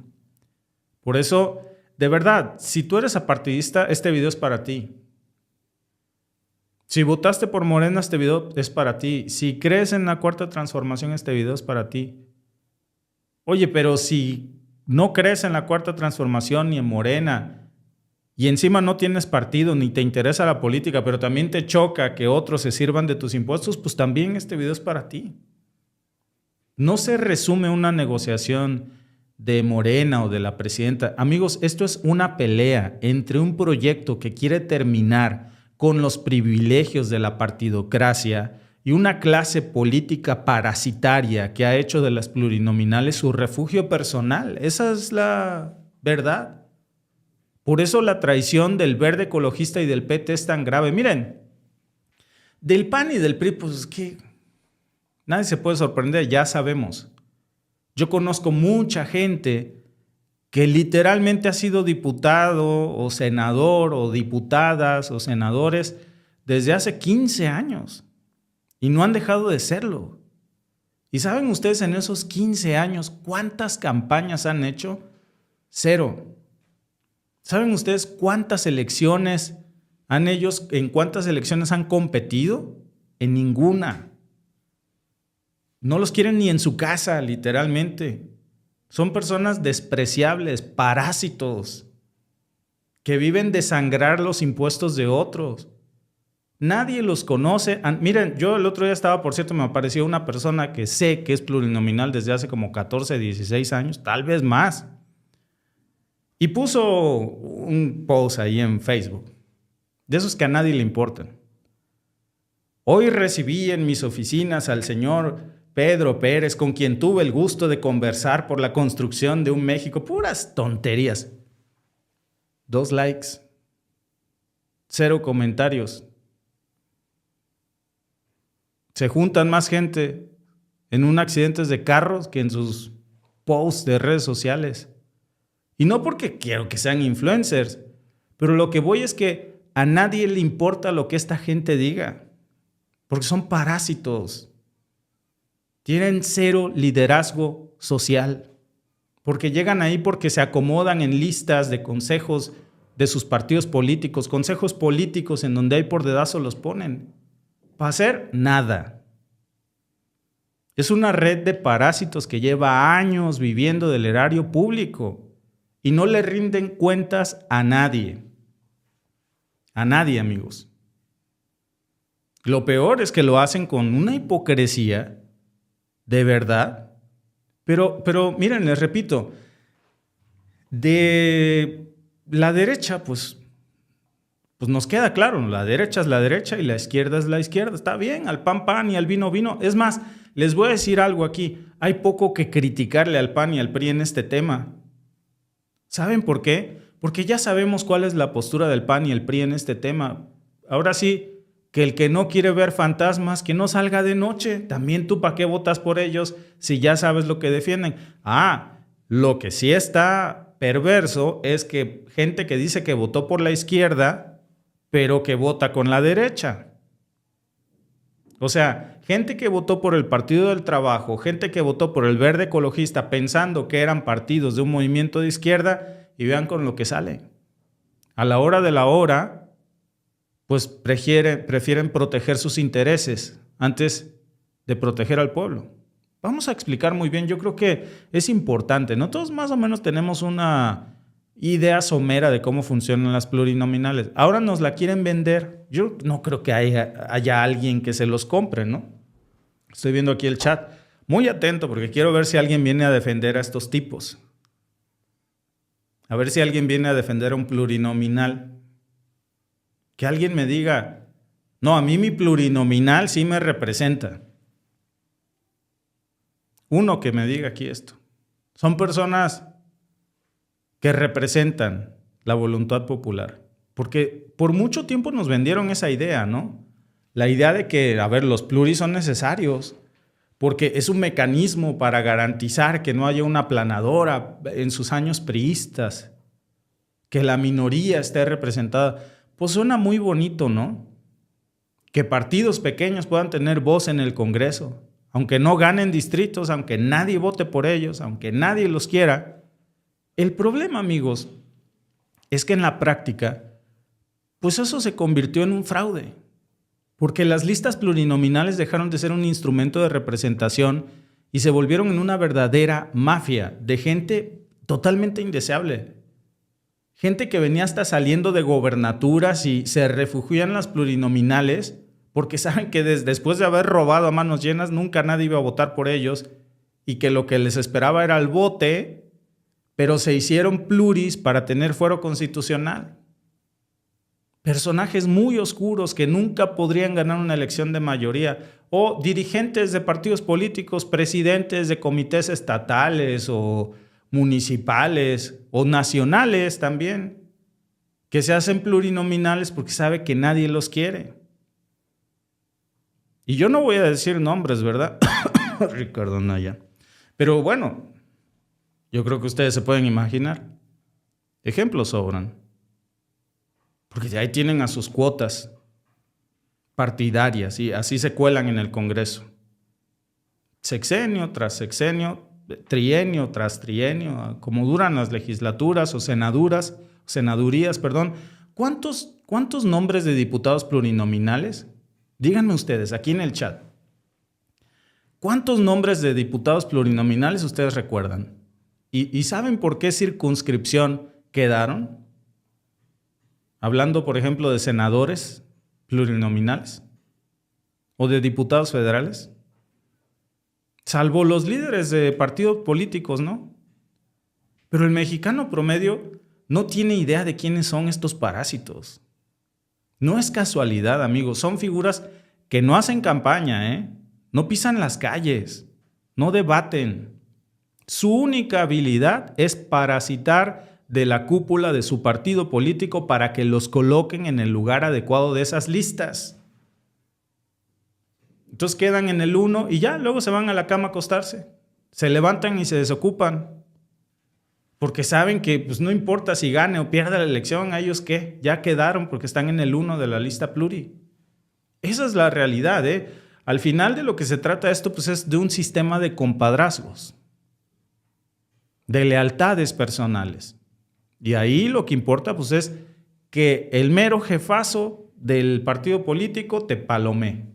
Por eso, de verdad, si tú eres apartidista, este video es para ti. Si votaste por Morena, este video es para ti. Si crees en la Cuarta Transformación, este video es para ti. Oye, pero si no crees en la Cuarta Transformación ni en Morena, y encima no tienes partido ni te interesa la política, pero también te choca que otros se sirvan de tus impuestos, pues también este video es para ti. No se resume una negociación de Morena o de la presidenta. Amigos, esto es una pelea entre un proyecto que quiere terminar con los privilegios de la partidocracia y una clase política parasitaria que ha hecho de las plurinominales su refugio personal. Esa es la verdad. Por eso la traición del Verde Ecologista y del PT es tan grave. Miren, del PAN y del PRI, pues es que nadie se puede sorprender, ya sabemos. Yo conozco mucha gente que literalmente ha sido diputado o senador o diputadas o senadores desde hace 15 años y no han dejado de serlo. ¿Y saben ustedes en esos 15 años cuántas campañas han hecho? 0. ¿Saben ustedes cuántas elecciones en cuántas elecciones han competido? En ninguna. No los quieren ni en su casa, literalmente. Son personas despreciables, parásitos, que viven de sangrar los impuestos de otros. Nadie los conoce. Miren, yo el otro día estaba, por cierto, me apareció una persona que sé que es plurinominal desde hace como 14, 16 años, tal vez más. Y puso un post ahí en Facebook, de esos que a nadie le importan. Hoy recibí en mis oficinas al señor Pedro Pérez, con quien tuve el gusto de conversar por la construcción de un México. Puras tonterías. 2 likes. 0 comentarios. Se juntan más gente en un accidente de carros que en sus posts de redes sociales. Y no porque quiero que sean influencers, pero lo que voy es que a nadie le importa lo que esta gente diga, porque son parásitos. Tienen 0 liderazgo social, porque llegan ahí porque se acomodan en listas de consejos de sus partidos políticos, consejos políticos en donde hay por dedazo los ponen, para hacer nada. Es una red de parásitos que lleva años viviendo del erario público y no le rinden cuentas a nadie. A nadie, amigos. Lo peor es que lo hacen con una hipocresía de verdad, pero miren, les repito, de la derecha, pues nos queda claro, la derecha es la derecha y la izquierda es la izquierda, está bien, al pan pan y al vino vino. Es más, les voy a decir algo aquí, hay poco que criticarle al PAN y al PRI en este tema. ¿Saben por qué? Porque ya sabemos cuál es la postura del PAN y el PRI en este tema. Ahora sí, que el que no quiere ver fantasmas, que no salga de noche. También tú, ¿para qué votas por ellos si ya sabes lo que defienden? Lo que sí está perverso es que gente que dice que votó por la izquierda, pero que vota con la derecha. O sea, gente que votó por el Partido del Trabajo, gente que votó por el Verde Ecologista pensando que eran partidos de un movimiento de izquierda, y vean con lo que sale. A la hora de la hora, pues prefieren proteger sus intereses antes de proteger al pueblo. Vamos a explicar muy bien, yo creo que es importante, ¿no? Todos más o menos tenemos una idea somera de cómo funcionan las plurinominales. Ahora nos la quieren vender. Yo no creo que haya alguien que se los compre, ¿no? Estoy viendo aquí el chat. Muy atento porque quiero ver si alguien viene a defender a estos tipos. A ver si alguien viene a defender a un plurinominal. Que alguien me diga, no, a mí mi plurinominal sí me representa. Uno que me diga aquí esto. Son personas que representan la voluntad popular. Porque por mucho tiempo nos vendieron esa idea, ¿no? La idea de que, a ver, los pluris son necesarios porque es un mecanismo para garantizar que no haya una aplanadora en sus años priistas, que la minoría esté representada. Pues suena muy bonito, ¿no? Que partidos pequeños puedan tener voz en el Congreso, aunque no ganen distritos, aunque nadie vote por ellos, aunque nadie los quiera. El problema, amigos, es que en la práctica, pues eso se convirtió en un fraude, porque las listas plurinominales dejaron de ser un instrumento de representación y se volvieron en una verdadera mafia de gente totalmente indeseable. Gente que venía hasta saliendo de gobernaturas y se refugian en las plurinominales porque saben que después de haber robado a manos llenas nunca nadie iba a votar por ellos y que lo que les esperaba era el bote, pero se hicieron pluris para tener fuero constitucional. Personajes muy oscuros que nunca podrían ganar una elección de mayoría, o dirigentes de partidos políticos, presidentes de comités estatales o municipales o nacionales también, que se hacen plurinominales porque sabe que nadie los quiere. Y yo no voy a decir nombres, ¿verdad? Ricardo Naya. Pero bueno, yo creo que ustedes se pueden imaginar. Ejemplos sobran. Porque ahí tienen a sus cuotas partidarias y así se cuelan en el Congreso. Sexenio tras sexenio, trienio tras trienio, como duran las legislaturas o senadurías. ¿Cuántos nombres de diputados plurinominales? Díganme ustedes aquí en el chat. ¿Cuántos nombres de diputados plurinominales ustedes recuerdan? ¿Y saben por qué circunscripción quedaron? Hablando, por ejemplo, de senadores plurinominales o de diputados federales. Salvo los líderes de partidos políticos, ¿no? Pero el mexicano promedio no tiene idea de quiénes son estos parásitos. No es casualidad, amigos. Son figuras que no hacen campaña, ¿eh? No pisan las calles, no debaten. Su única habilidad es parasitar de la cúpula de su partido político para que los coloquen en el lugar adecuado de esas listas. Entonces quedan en el 1 y ya, luego se van a la cama a acostarse. Se levantan y se desocupan. Porque saben que pues, no importa si gane o pierda la elección, a ellos qué, ya quedaron porque están en el 1 de la lista pluri. Esa es la realidad, ¿eh? Al final de lo que se trata esto pues, es de un sistema de compadrazgos, de lealtades personales. Y ahí lo que importa pues, es que el mero jefazo del partido político te palomee.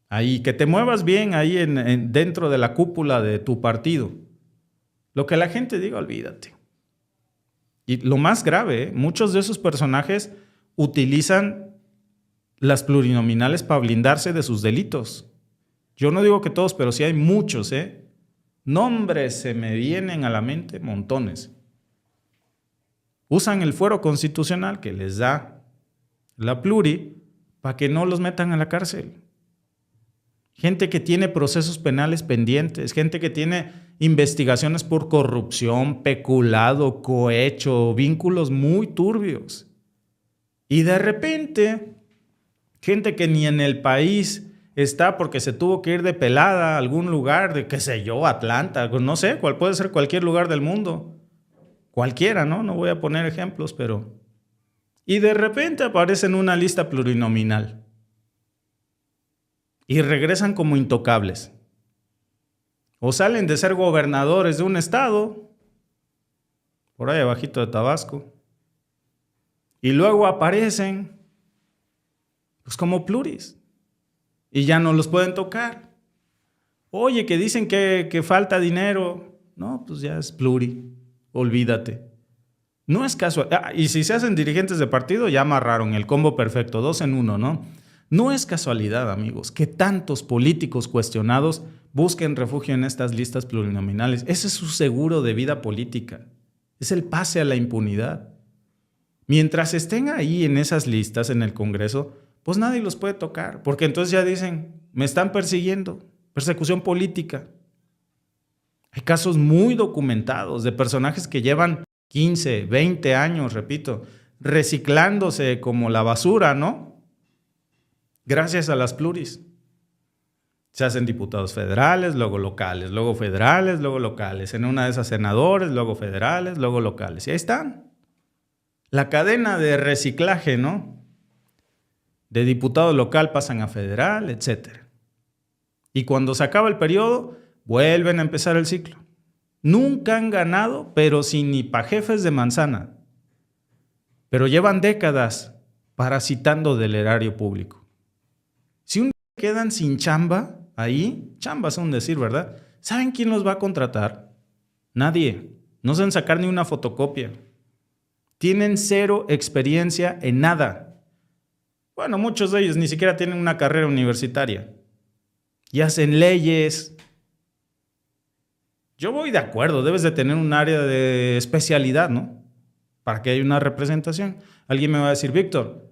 Ahí, que te muevas bien ahí dentro de la cúpula de tu partido. Lo que la gente diga, olvídate. Y lo más grave, muchos de esos personajes utilizan las plurinominales para blindarse de sus delitos. Yo no digo que todos, pero sí hay muchos, ¿eh? Nombres se me vienen a la mente montones. Usan el fuero constitucional que les da la pluri para que no los metan a la cárcel. Gente que tiene procesos penales pendientes, gente que tiene investigaciones por corrupción, peculado, cohecho, vínculos muy turbios. Y de repente, gente que ni en el país está porque se tuvo que ir de pelada a algún lugar, de qué sé yo, Atlanta, no sé, cuál puede ser cualquier lugar del mundo. Cualquiera, ¿no? No voy a poner ejemplos, pero... Y de repente aparece en una lista plurinominal. Y regresan como intocables. O salen de ser gobernadores de un estado, por ahí abajito de Tabasco, y luego aparecen pues como pluris, y ya no los pueden tocar. Oye, que dicen que falta dinero. No, pues ya es pluri, olvídate. No es casual. Y si se hacen dirigentes de partido, ya amarraron el combo perfecto, 2 en 1, ¿no? No es casualidad, amigos, que tantos políticos cuestionados busquen refugio en estas listas plurinominales. Ese es su seguro de vida política. Es el pase a la impunidad. Mientras estén ahí en esas listas en el Congreso, pues nadie los puede tocar, porque entonces ya dicen, me están persiguiendo, persecución política. Hay casos muy documentados de personajes que llevan 15, 20 años, repito, reciclándose como la basura, ¿no? Gracias a las pluris. Se hacen diputados federales, luego locales, luego federales, luego locales. En una de esas senadores, luego federales, luego locales. Y ahí están. La cadena de reciclaje, ¿no? De diputado local pasan a federal, etc. Y cuando se acaba el periodo, vuelven a empezar el ciclo. Nunca han ganado, pero sin ni pa' jefes de manzana. Pero llevan décadas parasitando del erario público. Si un día quedan sin chamba, ahí, chamba es un decir, ¿verdad? ¿Saben quién los va a contratar? Nadie. No saben sacar ni una fotocopia. Tienen cero experiencia en nada. Bueno, muchos de ellos ni siquiera tienen una carrera universitaria. Y hacen leyes. Yo voy de acuerdo, debes de tener un área de especialidad, ¿no? Para que haya una representación. Alguien me va a decir, Víctor,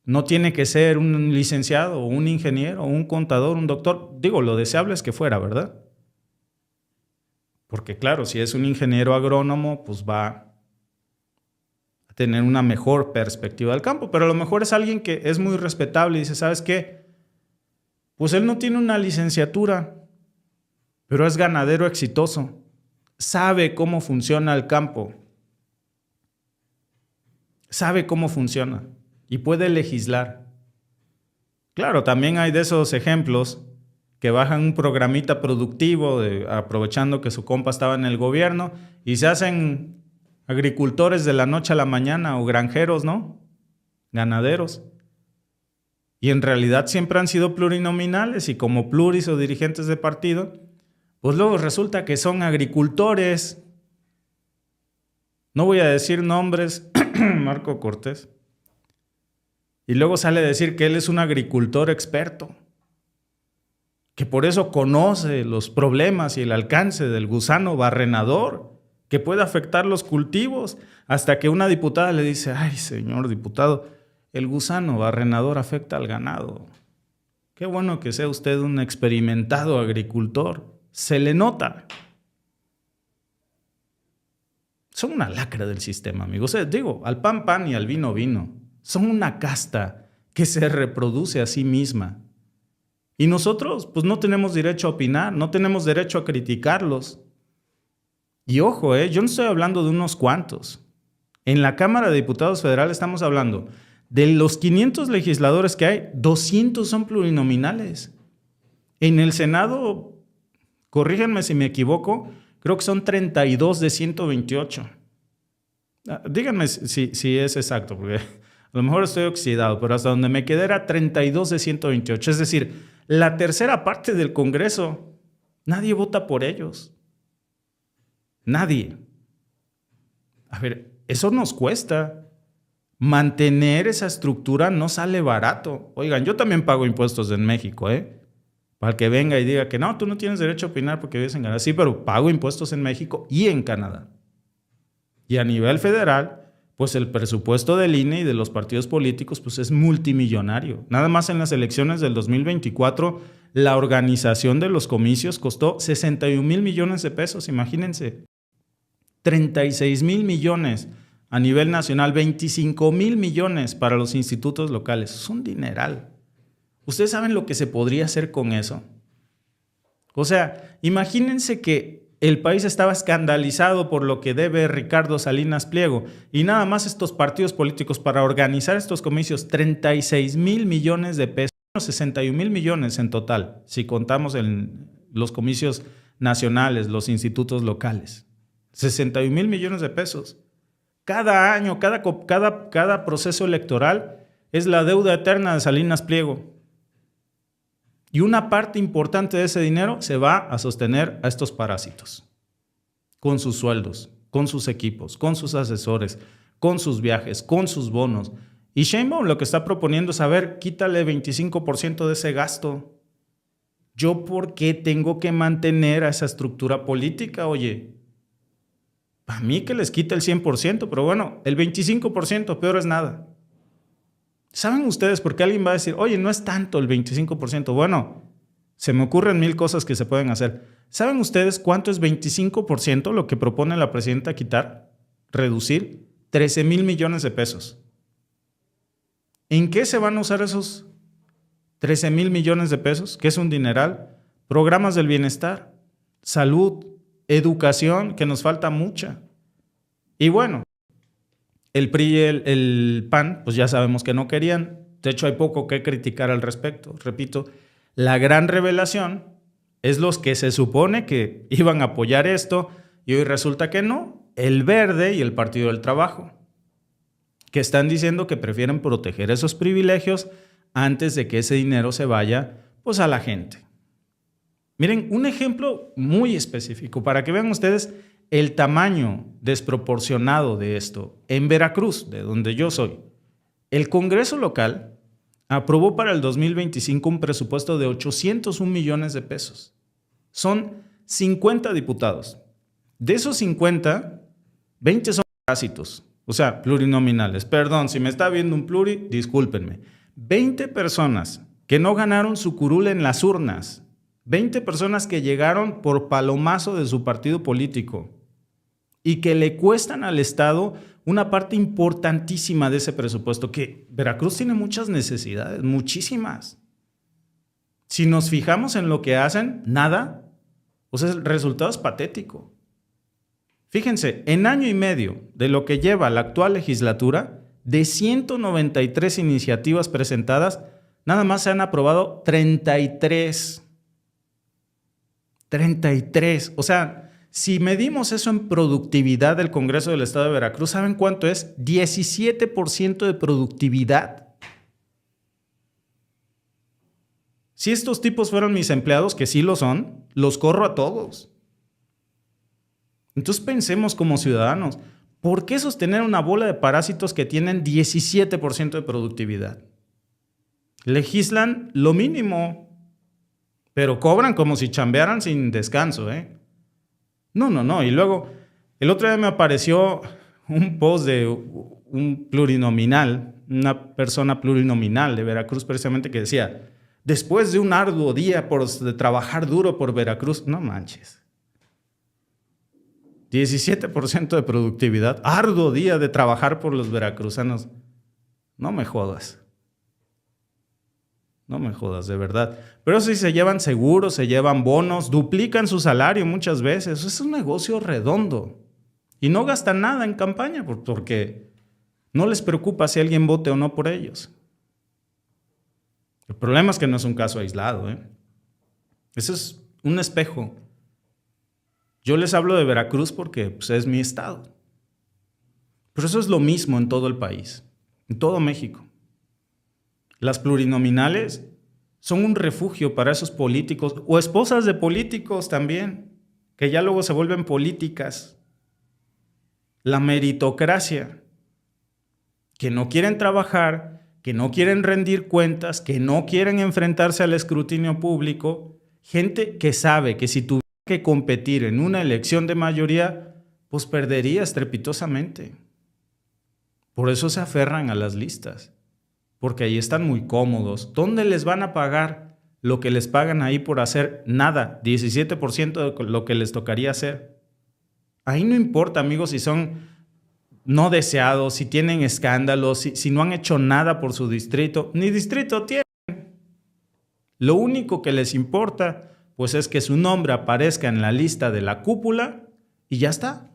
no tiene que ser un licenciado, o un ingeniero, o un contador, un doctor. Digo, lo deseable es que fuera, ¿verdad? Porque claro, si es un ingeniero agrónomo, pues va a tener una mejor perspectiva del campo. Pero a lo mejor es alguien que es muy respetable y dice, ¿sabes qué? Pues él no tiene una licenciatura, pero es ganadero exitoso. Sabe cómo funciona el campo. Sabe cómo funciona y puede legislar. Claro, también hay de esos ejemplos que bajan un programita productivo aprovechando que su compa estaba en el gobierno y se hacen agricultores de la noche a la mañana o granjeros, ¿no? Ganaderos. Y en realidad siempre han sido plurinominales y como pluris o dirigentes de partido, pues luego resulta que son agricultores. No voy a decir nombres, Marco Cortés. Y luego sale a decir que él es un agricultor experto, que por eso conoce los problemas y el alcance del gusano barrenador, que puede afectar los cultivos, hasta que una diputada le dice, ay, señor diputado, el gusano barrenador afecta al ganado. Qué bueno que sea usted un experimentado agricultor. Se le nota. Son una lacra del sistema, amigos. Digo, al pan, pan y al vino, vino. Son una casta que se reproduce a sí misma. Y nosotros, pues no tenemos derecho a opinar, no tenemos derecho a criticarlos. Y ojo, yo no estoy hablando de unos cuantos. En la Cámara de Diputados Federal estamos hablando de los 500 legisladores que hay, 200 son plurinominales. En el Senado, corríganme si me equivoco, creo que son 32 de 128. Díganme si es exacto, porque a lo mejor estoy oxidado, pero hasta donde me quedé era 32 de 128. Es decir, la tercera parte del Congreso, nadie vota por ellos. Nadie. A ver, eso nos cuesta. Mantener esa estructura no sale barato. Oigan, yo también pago impuestos en México, Para el que venga y diga que no, tú no tienes derecho a opinar porque vives en Canadá. Sí, pero pago impuestos en México y en Canadá. Y a nivel federal, pues el presupuesto del INE y de los partidos políticos pues es multimillonario. Nada más en las elecciones del 2024, la organización de los comicios costó 61,000 millones de pesos, imagínense. 36,000 millones a nivel nacional, 25,000 millones para los institutos locales. Es un dineral. ¿Ustedes saben lo que se podría hacer con eso? O sea, imagínense que el país estaba escandalizado por lo que debe Ricardo Salinas Pliego y nada más estos partidos políticos para organizar estos comicios, 36,000 millones de pesos, 61,000 millones en total, si contamos los comicios nacionales, los institutos locales. 61,000 millones de pesos. Cada año, cada proceso electoral es la deuda eterna de Salinas Pliego. Y una parte importante de ese dinero se va a sostener a estos parásitos con sus sueldos. con sus equipos, con sus asesores, con sus viajes, con sus bonos. Y Sheinbaum lo que está proponiendo es, a ver, quítale 25% de ese gasto. ¿Yo por qué tengo que mantener a esa estructura política? Oye, para mí que les quite el 100%, pero bueno, el 25% peor es nada. ¿Saben ustedes por qué alguien va a decir, oye, no es tanto el 25%? Bueno, se me ocurren 1000 cosas que se pueden hacer. ¿Saben ustedes cuánto es 25% lo que propone la presidenta quitar? Reducir 13,000 millones de pesos. ¿En qué se van a usar esos 13,000 millones de pesos? Que es un dineral. Programas del bienestar, salud, educación, que nos falta mucha. Y bueno, el PRI y el PAN, pues ya sabemos que no querían. De hecho, hay poco que criticar al respecto. Repito, la gran revelación es los que se supone que iban a apoyar esto y hoy resulta que no. El Verde y el Partido del Trabajo, que están diciendo que prefieren proteger esos privilegios antes de que ese dinero se vaya pues a la gente. Miren, un ejemplo muy específico para que vean ustedes el tamaño desproporcionado de esto. En Veracruz, de donde yo soy, el Congreso local aprobó para el 2025 un presupuesto de 801 millones de pesos. Son 50 diputados. De esos 50, 20 son parásitos, o sea, plurinominales. Perdón, si me está viendo un pluri, discúlpenme. 20 personas que no ganaron su curul en las urnas. 20 personas que llegaron por palomazo de su partido político y que le cuestan al Estado una parte importantísima de ese presupuesto, que Veracruz tiene muchas necesidades, muchísimas. Si nos fijamos en lo que hacen, nada. O sea, el resultado es patético. Fíjense, en año y medio de lo que lleva la actual legislatura, de 193 iniciativas presentadas, nada más se han aprobado 33. 33. O sea, si medimos eso en productividad del Congreso del Estado de Veracruz, ¿saben cuánto es? 17% de productividad. Si estos tipos fueron mis empleados, que sí lo son, los corro a todos. Entonces pensemos como ciudadanos, ¿por qué sostener una bola de parásitos que tienen 17% de productividad? Legislan lo mínimo, pero cobran como si chambearan sin descanso, ¿eh? No. Y luego, el otro día me apareció un post de un plurinominal, una persona plurinominal de Veracruz precisamente, que decía, después de un arduo día de trabajar duro por Veracruz, no manches. 17% de productividad, arduo día de trabajar por los veracruzanos. No me jodas. No me jodas, de verdad. Pero sí se llevan seguros, se llevan bonos, duplican su salario muchas veces. Es un negocio redondo. Y no gastan nada en campaña porque no les preocupa si alguien vote o no por ellos. El problema es que no es un caso aislado, ¿eh? Eso es un espejo. Yo les hablo de Veracruz porque pues, es mi estado. Pero eso es lo mismo en todo el país, en todo México. Las plurinominales son un refugio para esos políticos o esposas de políticos también, que ya luego se vuelven políticas. La meritocracia, que no quieren trabajar, que no quieren rendir cuentas, que no quieren enfrentarse al escrutinio público. Gente que sabe que si tuviera que competir en una elección de mayoría, pues perdería estrepitosamente. Por eso se aferran a las listas. Porque ahí están muy cómodos. ¿Dónde les van a pagar lo que les pagan ahí por hacer nada? 17% de lo que les tocaría hacer. Ahí no importa, amigos, si son no deseados, si tienen escándalos, si no han hecho nada por su distrito. Ni distrito tienen. Lo único que les importa, pues es que su nombre aparezca en la lista de la cúpula y ya está.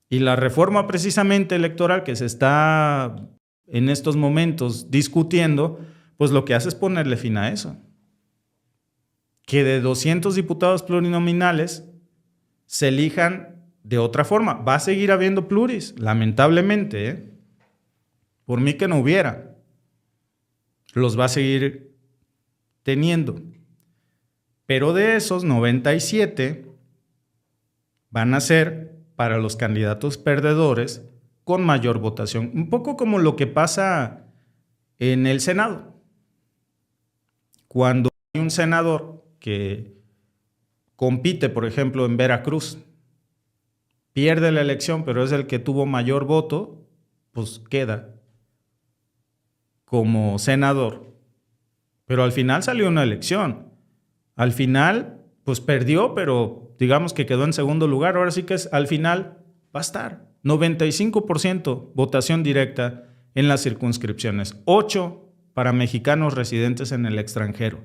Y la reforma precisamente electoral que se está en estos momentos discutiendo, pues lo que hace es ponerle fin a eso. Que de 200 diputados plurinominales se elijan de otra forma. Va a seguir habiendo pluris, lamentablemente, ¿eh? Por mí que no hubiera. Los va a seguir teniendo. Pero de esos 97 van a ser para los candidatos perdedores con mayor votación. Un poco como lo que pasa en el Senado. Cuando hay un senador que compite, por ejemplo, en Veracruz, pierde la elección, pero es el que tuvo mayor voto, pues queda como senador. Pero al final salió una elección. Al final, pues perdió, pero digamos que quedó en segundo lugar. Ahora sí que al final va a estar 95% votación directa en las circunscripciones. 8 para mexicanos residentes en el extranjero.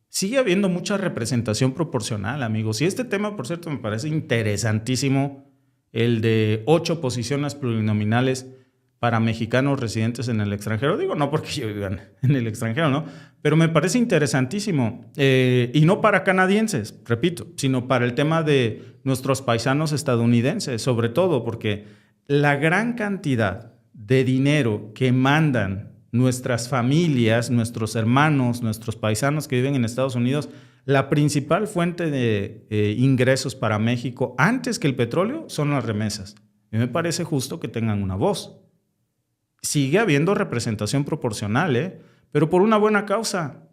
Sigue habiendo mucha representación proporcional, amigos. Y este tema, por cierto, me parece interesantísimo, el de 8 posiciones plurinominales para mexicanos residentes en el extranjero. Digo, no porque yo viva en el extranjero, ¿no? Pero me parece interesantísimo. Y no para canadienses, repito, sino para el tema de nuestros paisanos estadounidenses, sobre todo porque la gran cantidad de dinero que mandan nuestras familias, nuestros hermanos, nuestros paisanos que viven en Estados Unidos, la principal fuente de ingresos para México, antes que el petróleo, son las remesas. Y me parece justo que tengan una voz. Sigue habiendo representación proporcional, pero por una buena causa.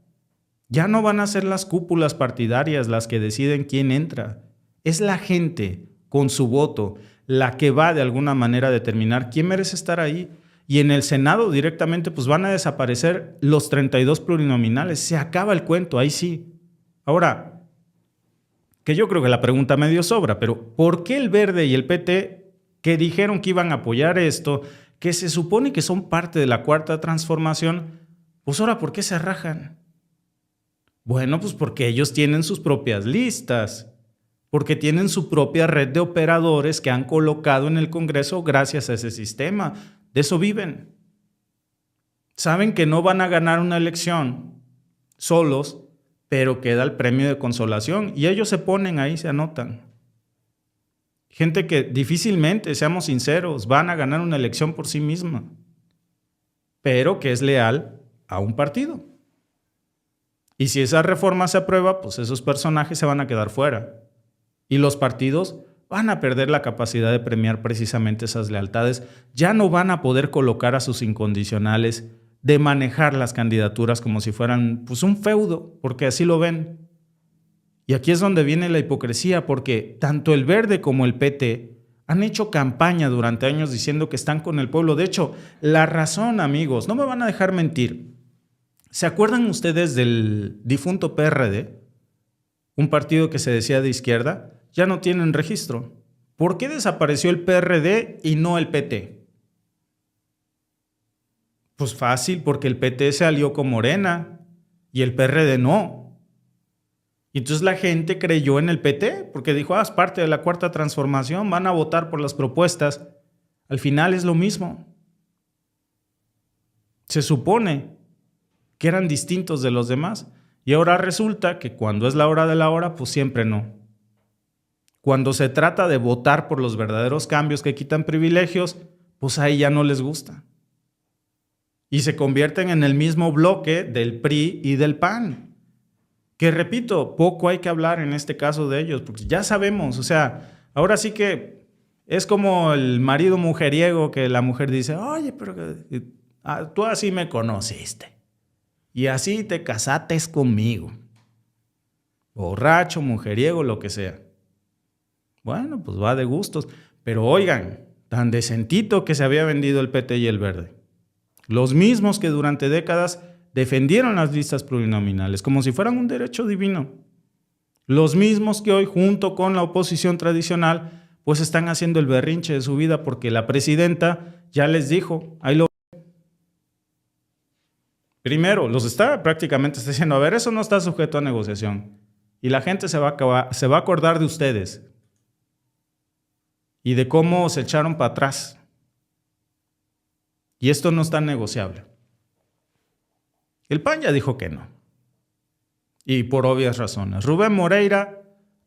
Ya no van a ser las cúpulas partidarias las que deciden quién entra. Es la gente, con su voto, la que va de alguna manera a determinar quién merece estar ahí. Y en el Senado directamente pues van a desaparecer los 32 plurinominales. Se acaba el cuento, ahí sí. Ahora, que yo creo que la pregunta medio sobra, pero ¿por qué el Verde y el PT, que dijeron que iban a apoyar esto, que se supone que son parte de la Cuarta Transformación, pues ahora ¿por qué se rajan? Bueno, pues porque ellos tienen sus propias listas, porque tienen su propia red de operadores que han colocado en el Congreso gracias a ese sistema. De eso viven. Saben que no van a ganar una elección solos, pero queda el premio de consolación y ellos se ponen ahí, se anotan. Gente que difícilmente, seamos sinceros, van a ganar una elección por sí misma, pero que es leal a un partido. Y si esa reforma se aprueba, pues esos personajes se van a quedar fuera. Y los partidos van a perder la capacidad de premiar precisamente esas lealtades. Ya no van a poder colocar a sus incondicionales, de manejar las candidaturas como si fueran pues un feudo, porque así lo ven. Y aquí es donde viene la hipocresía, porque tanto el Verde como el PT han hecho campaña durante años diciendo que están con el pueblo. De hecho, la razón, amigos, no me van a dejar mentir. ¿Se acuerdan ustedes del difunto PRD? Un partido que se decía de izquierda. Ya no tienen registro. ¿Por qué desapareció el PRD y no el PT? Pues fácil, porque el PT se alió con Morena y el PRD no. Y entonces la gente creyó en el PT porque dijo, es parte de la Cuarta Transformación, van a votar por las propuestas. Al final es lo mismo. Se supone que eran distintos de los demás y ahora resulta que cuando es la hora de la hora, pues siempre no. Cuando se trata de votar por los verdaderos cambios que quitan privilegios, pues ahí ya no les gusta. Y se convierten en el mismo bloque del PRI y del PAN. Que repito, poco hay que hablar en este caso de ellos, porque ya sabemos, o sea, ahora sí que es como el marido mujeriego que la mujer dice, oye, pero tú así me conociste y así te casaste conmigo. Borracho, mujeriego, lo que sea. Bueno, pues va de gustos. Pero oigan, tan decentito que se había vendido el PT y el Verde. Los mismos que durante décadas defendieron las listas plurinominales como si fueran un derecho divino. Los mismos que hoy, junto con la oposición tradicional, pues están haciendo el berrinche de su vida porque la presidenta ya les dijo, ahí lo... Primero, prácticamente está diciendo, a ver, eso no está sujeto a negociación. Y la gente se va a acordar de ustedes y de cómo se echaron para atrás. Y esto no es tan negociable. El PAN ya dijo que no. Y por obvias razones. Rubén Moreira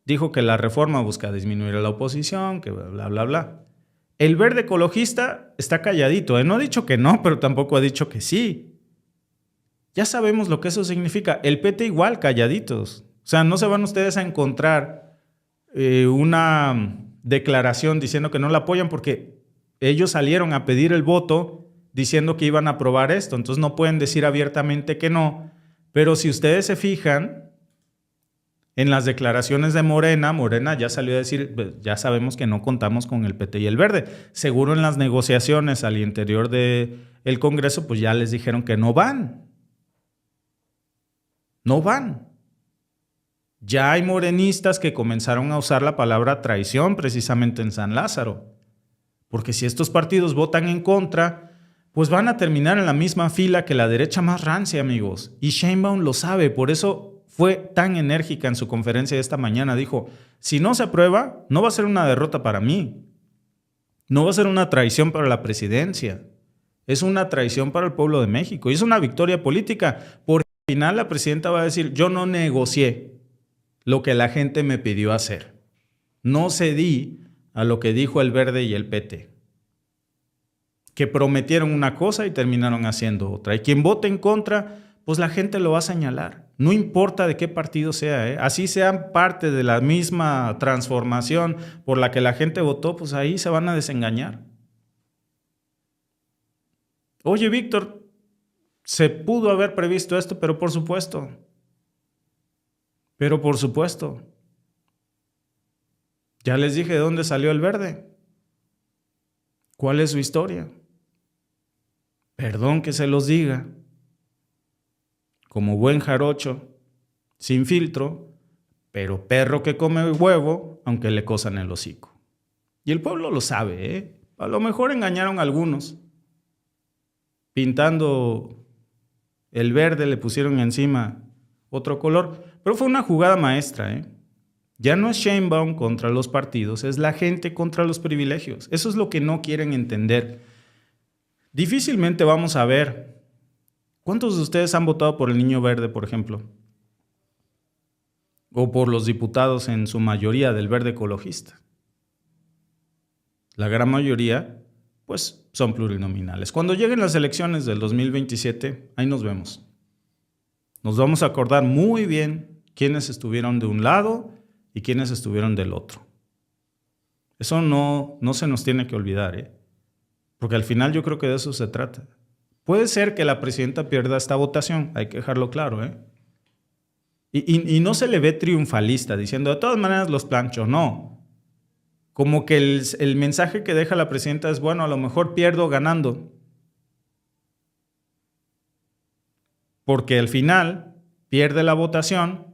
dijo que la reforma busca disminuir a la oposición, que bla, bla, bla. El Verde Ecologista está calladito. No ha dicho que no, pero tampoco ha dicho que sí. Ya sabemos lo que eso significa. El PT igual, calladitos. O sea, no se van ustedes a encontrar una declaración diciendo que no la apoyan porque ellos salieron a pedir el voto diciendo que iban a aprobar esto. Entonces no pueden decir abiertamente que no. Pero si ustedes se fijan en las declaraciones de Morena, Morena ya salió a decir, pues, ya sabemos que no contamos con el PT y el Verde. Seguro en las negociaciones al interior del Congreso, pues ya les dijeron que no van. No van. Ya hay morenistas que comenzaron a usar la palabra traición precisamente en San Lázaro. Porque si estos partidos votan en contra, pues van a terminar en la misma fila que la derecha más rancia, amigos. Y Sheinbaum lo sabe, por eso fue tan enérgica en su conferencia de esta mañana. Dijo, si no se aprueba, no va a ser una derrota para mí. No va a ser una traición para la presidencia. Es una traición para el pueblo de México. Y es una victoria política, porque al final la presidenta va a decir, yo no negocié lo que la gente me pidió hacer. No cedí a lo que dijo el Verde y el PT, que prometieron una cosa y terminaron haciendo otra. Y quien vote en contra, pues la gente lo va a señalar. No importa de qué partido sea, así sean parte de la misma transformación por la que la gente votó, pues ahí se van a desengañar. Oye, Víctor, se pudo haber previsto esto, pero por supuesto. Ya les dije de dónde salió el Verde. ¿Cuál es su historia? Perdón que se los diga. Como buen jarocho, sin filtro, pero perro que come huevo, aunque le cosan el hocico. Y el pueblo lo sabe, ¿eh? A lo mejor engañaron a algunos. Pintando el verde le pusieron encima otro color, pero fue una jugada maestra, ¿eh? Ya no es Sheinbaum contra los partidos, es la gente contra los privilegios. Eso es lo que no quieren entender. Difícilmente vamos a ver. ¿Cuántos de ustedes han votado por el Niño Verde, por ejemplo? O por los diputados en su mayoría del Verde Ecologista. La gran mayoría, pues, son plurinominales. Cuando lleguen las elecciones del 2027, ahí nos vemos. Nos vamos a acordar muy bien quiénes estuvieron de un lado y quiénes estuvieron del otro. Eso no se nos tiene que olvidar, ¿eh? Porque al final yo creo que de eso se trata. Puede ser que la presidenta pierda esta votación, hay que dejarlo claro, ¿eh? Y no se le ve triunfalista, diciendo, de todas maneras los plancho, no. Como que el mensaje que deja la presidenta es, bueno, a lo mejor pierdo ganando. Porque al final pierde la votación,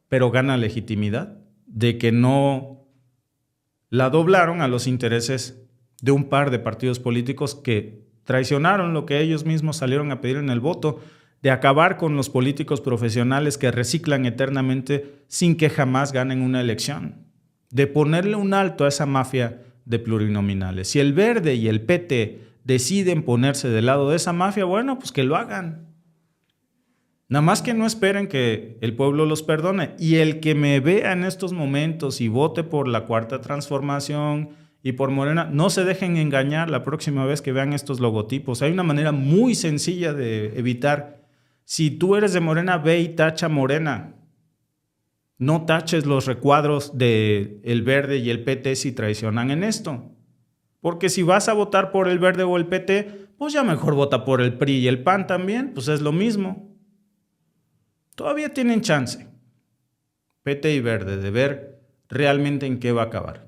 pero gana legitimidad de que no la doblaron a los intereses de un par de partidos políticos que traicionaron lo que ellos mismos salieron a pedir en el voto, de acabar con los políticos profesionales que reciclan eternamente sin que jamás ganen una elección, de ponerle un alto a esa mafia de plurinominales. Si el Verde y el PT deciden ponerse del lado de esa mafia, bueno, pues que lo hagan. Nada más que no esperen que el pueblo los perdone. Y el que me vea en estos momentos y vote por la Cuarta Transformación y por Morena, no se dejen engañar la próxima vez que vean estos logotipos. Hay una manera muy sencilla de evitar. Si tú eres de Morena, ve y tacha Morena. No taches los recuadros de el Verde y el PT si traicionan en esto. Porque si vas a votar por el Verde o el PT, pues ya mejor vota por el PRI y el PAN también, pues es lo mismo. Todavía tienen chance, PT y Verde, de ver realmente en qué va a acabar.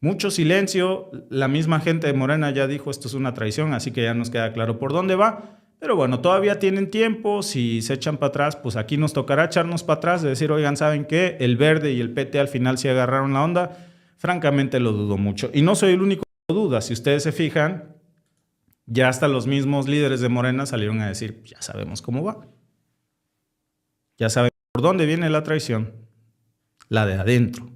Mucho silencio, la misma gente de Morena ya dijo esto es una traición, así que ya nos queda claro por dónde va. Pero bueno, todavía tienen tiempo, si se echan para atrás, pues aquí nos tocará echarnos para atrás, de decir, oigan, ¿saben qué? El Verde y el PT al final sí agarraron la onda. Francamente lo dudo mucho. Y no soy el único que lo duda, si ustedes se fijan, ya hasta los mismos líderes de Morena salieron a decir, ya sabemos cómo va. Ya saben por dónde viene la traición, la de adentro.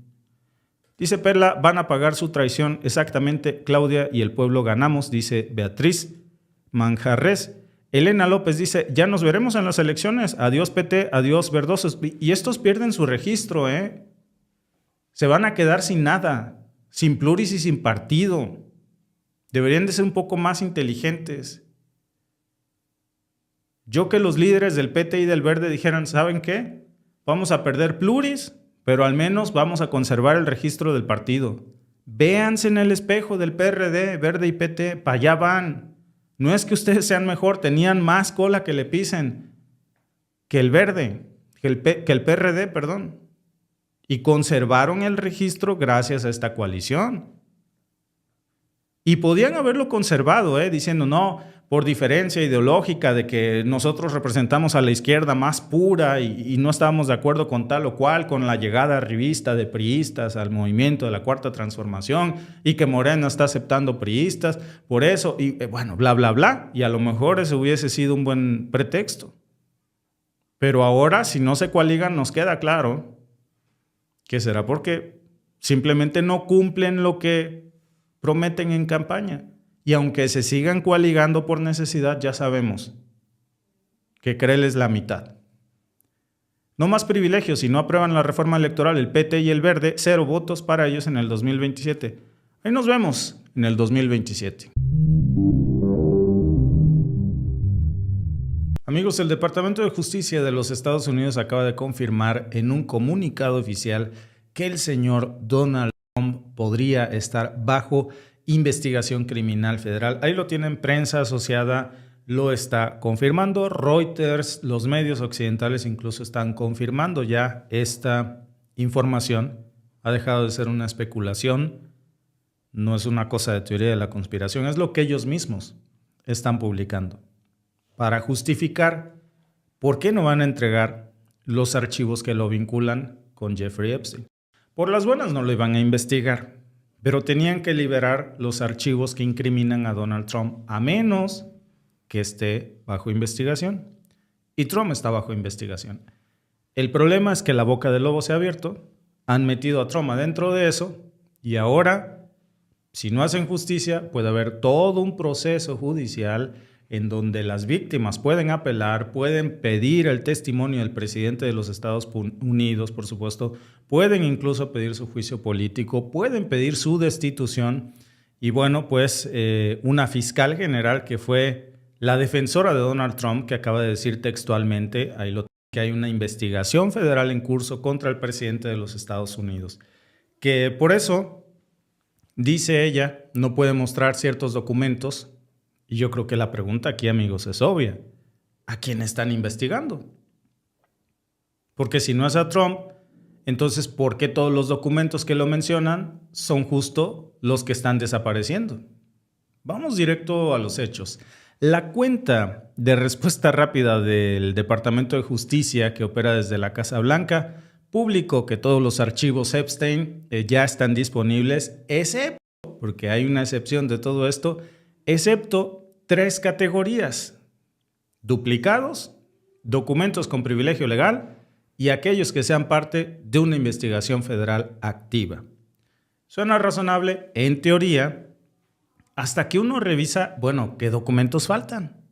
Dice Perla, van a pagar su traición exactamente Claudia y el pueblo ganamos, dice Beatriz Manjarres. Elena López dice, ya nos veremos en las elecciones, adiós PT, adiós verdosos. Y estos pierden su registro, ¿eh? Se van a quedar sin nada, sin pluris y sin partido. Deberían de ser un poco más inteligentes. Yo que los líderes del PT y del Verde dijeran, ¿saben qué? Vamos a perder pluris, pero al menos vamos a conservar el registro del partido. Véanse en el espejo del PRD, Verde y PT, para allá van. No es que ustedes sean mejor, tenían más cola que le pisen que el Verde, que el PRD, perdón. Y conservaron el registro gracias a esta coalición. Y podían haberlo conservado, diciendo, no, por diferencia ideológica de que nosotros representamos a la izquierda más pura y no estábamos de acuerdo con tal o cual, con la llegada arribista de priistas al movimiento de la Cuarta Transformación y que Morena está aceptando priistas, por eso, y bueno, bla, bla, bla. Y a lo mejor ese hubiese sido un buen pretexto. Pero ahora, si no se coaligan, nos queda claro que será porque simplemente no cumplen lo que prometen en campaña. Y aunque se sigan coaligando por necesidad, ya sabemos que créeles la mitad. No más privilegios. Si no aprueban la reforma electoral, el PT y el Verde, 0 votos para ellos en el 2027. Ahí nos vemos en el 2027. Amigos, el Departamento de Justicia de los Estados Unidos acaba de confirmar en un comunicado oficial que el señor Donald Trump podría estar bajo investigación criminal federal. Ahí lo tienen, prensa asociada lo está confirmando. Reuters, los medios occidentales incluso están confirmando ya esta información. Ha dejado de ser una especulación, no es una cosa de teoría de la conspiración, es lo que ellos mismos están publicando para justificar por qué no van a entregar los archivos que lo vinculan con Jeffrey Epstein. Por las buenas no lo iban a investigar, pero tenían que liberar los archivos que incriminan a Donald Trump, a menos que esté bajo investigación. Y Trump está bajo investigación. El problema es que la boca del lobo se ha abierto, han metido a Trump adentro de eso, y ahora, si no hacen justicia, puede haber todo un proceso judicial en donde las víctimas pueden apelar, pueden pedir el testimonio del presidente de los Estados Unidos, por supuesto, pueden incluso pedir su juicio político, pueden pedir su destitución. Y bueno, pues una fiscal general que fue la defensora de Donald Trump, que acaba de decir textualmente, ahí lo que hay una investigación federal en curso contra el presidente de los Estados Unidos, que por eso, dice ella, no puede mostrar ciertos documentos. Y yo creo que la pregunta aquí, amigos, es obvia. ¿A quién están investigando? Porque si no es a Trump, entonces ¿por qué todos los documentos que lo mencionan son justo los que están desapareciendo? Vamos directo a los hechos. La cuenta de respuesta rápida del Departamento de Justicia que opera desde la Casa Blanca publicó que todos los archivos Epstein ya están disponibles, excepto, porque hay una excepción de todo esto, excepto 3 categorías: duplicados, documentos con privilegio legal y aquellos que sean parte de una investigación federal activa. Suena razonable en teoría, hasta que uno revisa, bueno, ¿qué documentos faltan?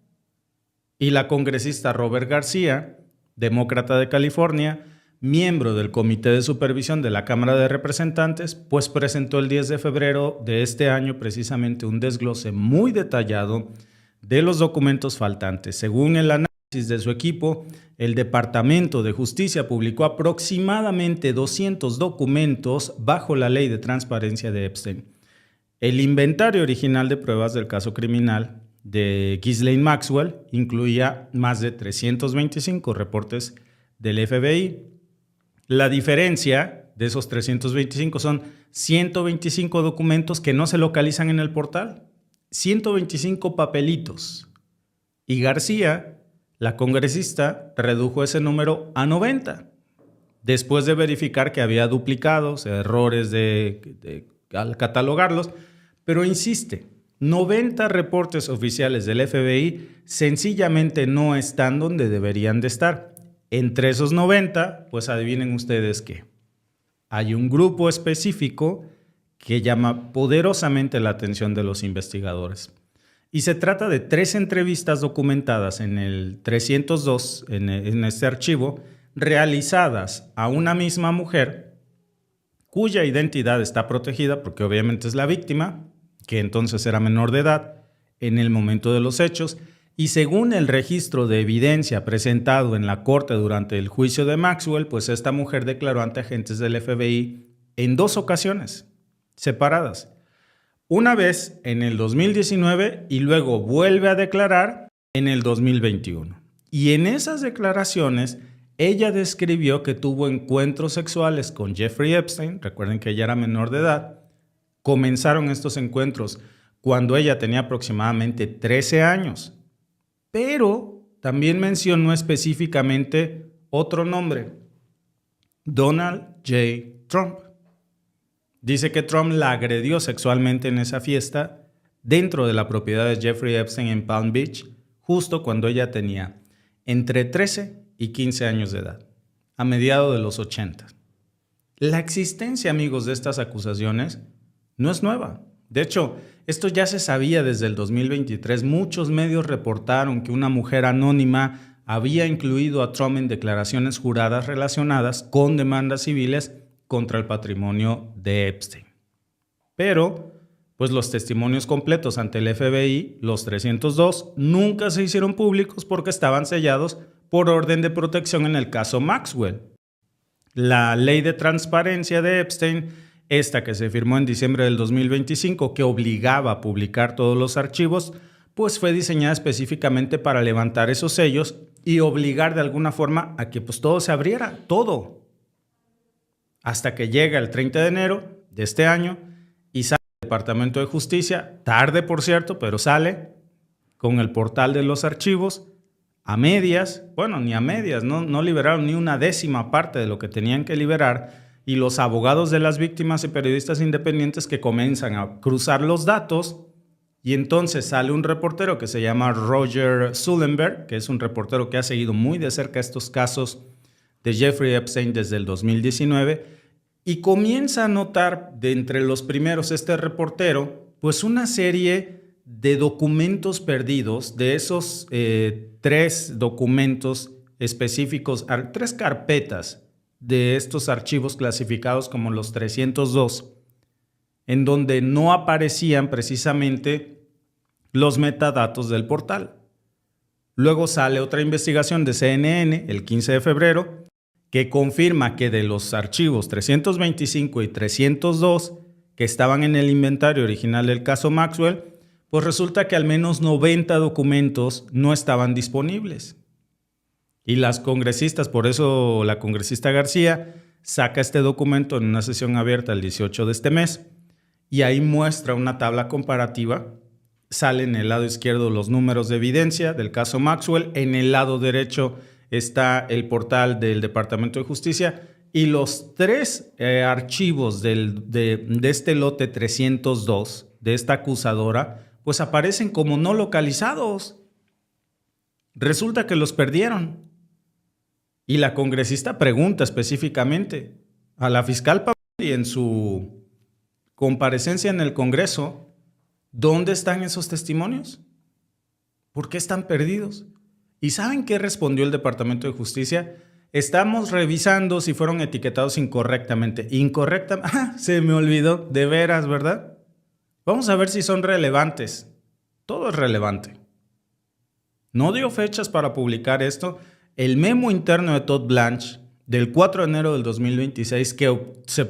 Y la congresista Robert García, demócrata de California, miembro del Comité de Supervisión de la Cámara de Representantes, pues presentó el 10 de febrero de este año precisamente un desglose muy detallado de los documentos faltantes. Según el análisis de su equipo, el Departamento de Justicia publicó aproximadamente 200 documentos bajo la ley de transparencia de Epstein. El inventario original de pruebas del caso criminal de Ghislaine Maxwell incluía más de 325 reportes del FBI. La diferencia de esos 325 son 125 documentos que no se localizan en el portal, 125 papelitos. Y García, la congresista, redujo ese número a 90, después de verificar que había duplicados, errores al catalogarlos, pero insiste, 90 reportes oficiales del FBI sencillamente no están donde deberían de estar. Entre esos 90, pues adivinen ustedes qué. Hay un grupo específico que llama poderosamente la atención de los investigadores. Y se trata de 3 entrevistas documentadas en el 302, en este archivo, realizadas a una misma mujer cuya identidad está protegida porque obviamente es la víctima, que entonces era menor de edad en el momento de los hechos, Y según el registro de evidencia presentado en la corte durante el juicio de Maxwell, pues esta mujer declaró ante agentes del FBI en 2 ocasiones separadas. Una vez en el 2019 y luego vuelve a declarar en el 2021. Y en esas declaraciones ella describió que tuvo encuentros sexuales con Jeffrey Epstein. Recuerden que ella era menor de edad. Comenzaron estos encuentros cuando ella tenía aproximadamente 13 años. Pero también mencionó específicamente otro nombre, Donald J. Trump. Dice que Trump la agredió sexualmente en esa fiesta dentro de la propiedad de Jeffrey Epstein en Palm Beach, justo cuando ella tenía entre 13 y 15 años de edad, a mediados de los 80. La existencia, amigos, de estas acusaciones no es nueva. De hecho, esto ya se sabía desde el 2023. Muchos medios reportaron que una mujer anónima había incluido a Trump en declaraciones juradas relacionadas con demandas civiles contra el patrimonio de Epstein. Pero, pues los testimonios completos ante el FBI, los 302, nunca se hicieron públicos porque estaban sellados por orden de protección en el caso Maxwell. La ley de transparencia de Epstein, esta que se firmó en diciembre del 2025, que obligaba a publicar todos los archivos, pues fue diseñada específicamente para levantar esos sellos y obligar de alguna forma a que pues todo se abriera, todo. Hasta que llega el 30 de enero de este año y sale el Departamento de Justicia, tarde por cierto, pero sale con el portal de los archivos, a medias, bueno, ni a medias, no liberaron ni una décima parte de lo que tenían que liberar, y los abogados de las víctimas y periodistas independientes que comienzan a cruzar los datos, y entonces sale un reportero que se llama Roger Sullenberg, que es un reportero que ha seguido muy de cerca estos casos de Jeffrey Epstein desde el 2019, y comienza a notar de entre los primeros este reportero, pues una serie de documentos perdidos, de esos 3 documentos específicos, 3 carpetas de estos archivos clasificados como los 302, en donde no aparecían precisamente los metadatos del portal. Luego sale otra investigación de CNN el 15 de febrero que confirma que de los archivos 325 y 302 que estaban en el inventario original del caso Maxwell, pues resulta que al menos 90 documentos no estaban disponibles. Y las congresistas, por eso la congresista García saca este documento en una sesión abierta el 18 de este mes y ahí muestra una tabla comparativa. Sale en el lado izquierdo los números de evidencia del caso Maxwell, en el lado derecho está el portal del Departamento de Justicia y los 3 archivos de este lote 302, de esta acusadora, pues aparecen como no localizados. Resulta que los perdieron. Y la congresista pregunta específicamente a la fiscal Pavley en su comparecencia en el Congreso, ¿dónde están esos testimonios? ¿Por qué están perdidos? ¿Y saben qué respondió el Departamento de Justicia? Estamos revisando si fueron etiquetados incorrectamente. Se me olvidó, de veras, ¿verdad? Vamos a ver si son relevantes. Todo es relevante. No dio fechas para publicar esto. El memo interno de Todd Blanche del 4 de enero del 2026, que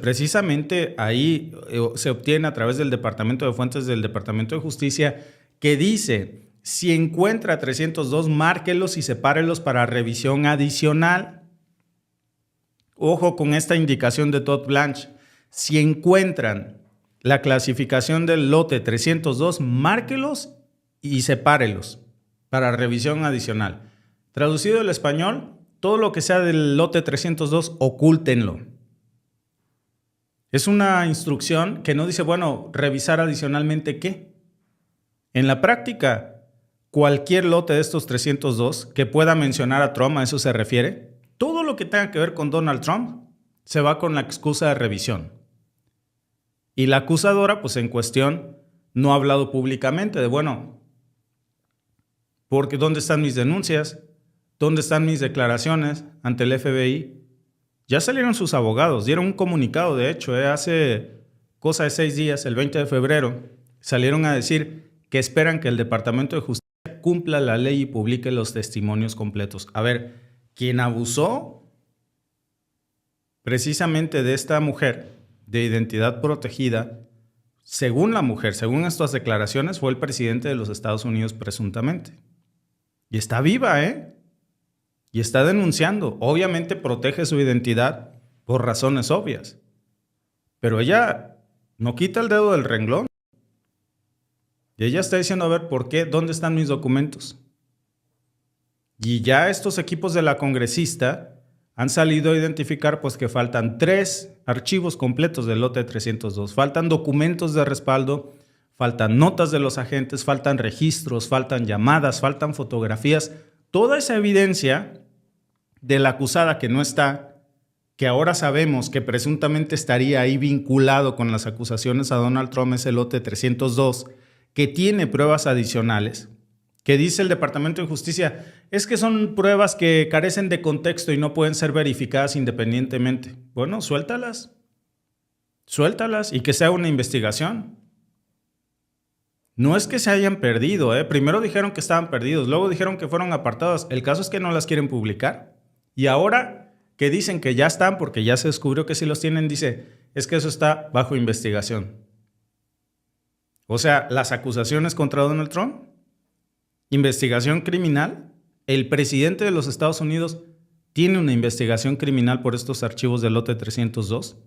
precisamente ahí se obtiene a través del Departamento de Fuentes del Departamento de Justicia, que dice, si encuentra 302, márquelos y sepárelos para revisión adicional. Ojo con esta indicación de Todd Blanche. Si encuentran la clasificación del lote 302, márquelos y sepárelos para revisión adicional. Traducido al español, todo lo que sea del lote 302, ocúltenlo. Es una instrucción que no dice, bueno, revisar adicionalmente ¿qué? En la práctica, cualquier lote de estos 302 que pueda mencionar a Trump, a eso se refiere, todo lo que tenga que ver con Donald Trump se va con la excusa de revisión. Y la acusadora, pues en cuestión, no ha hablado públicamente de, bueno, porque ¿dónde están mis denuncias? ¿Dónde están mis declaraciones ante el FBI? Ya salieron sus abogados, dieron un comunicado, de hecho, hace cosa de 6 días, el 20 de febrero, salieron a decir que esperan que el Departamento de Justicia cumpla la ley y publique los testimonios completos. A ver, quien abusó precisamente de esta mujer de identidad protegida, según la mujer, según estas declaraciones, fue el presidente de los Estados Unidos presuntamente. Y está viva, ¿eh? Y está denunciando. Obviamente protege su identidad por razones obvias. Pero ella no quita el dedo del renglón. Y ella está diciendo, a ver, ¿por qué? ¿Dónde están mis documentos? Y ya estos equipos de la congresista han salido a identificar pues que faltan 3 archivos completos del lote 302. Faltan documentos de respaldo, faltan notas de los agentes, faltan registros, faltan llamadas, faltan fotografías. Toda esa evidencia de la acusada que no está, que ahora sabemos que presuntamente estaría ahí vinculado con las acusaciones a Donald Trump, ese lote 302, que tiene pruebas adicionales, que dice el Departamento de Justicia, es que son pruebas que carecen de contexto y no pueden ser verificadas independientemente. Bueno, suéltalas y que sea una investigación. No es que se hayan perdido, ¿eh? Primero dijeron que estaban perdidos, luego dijeron que fueron apartados. El caso es que no las quieren publicar. Y ahora que dicen que ya están, porque ya se descubrió que sí los tienen, dice, es que eso está bajo investigación. O sea, las acusaciones contra Donald Trump, investigación criminal. El presidente de los Estados Unidos tiene una investigación criminal por estos archivos del lote 302.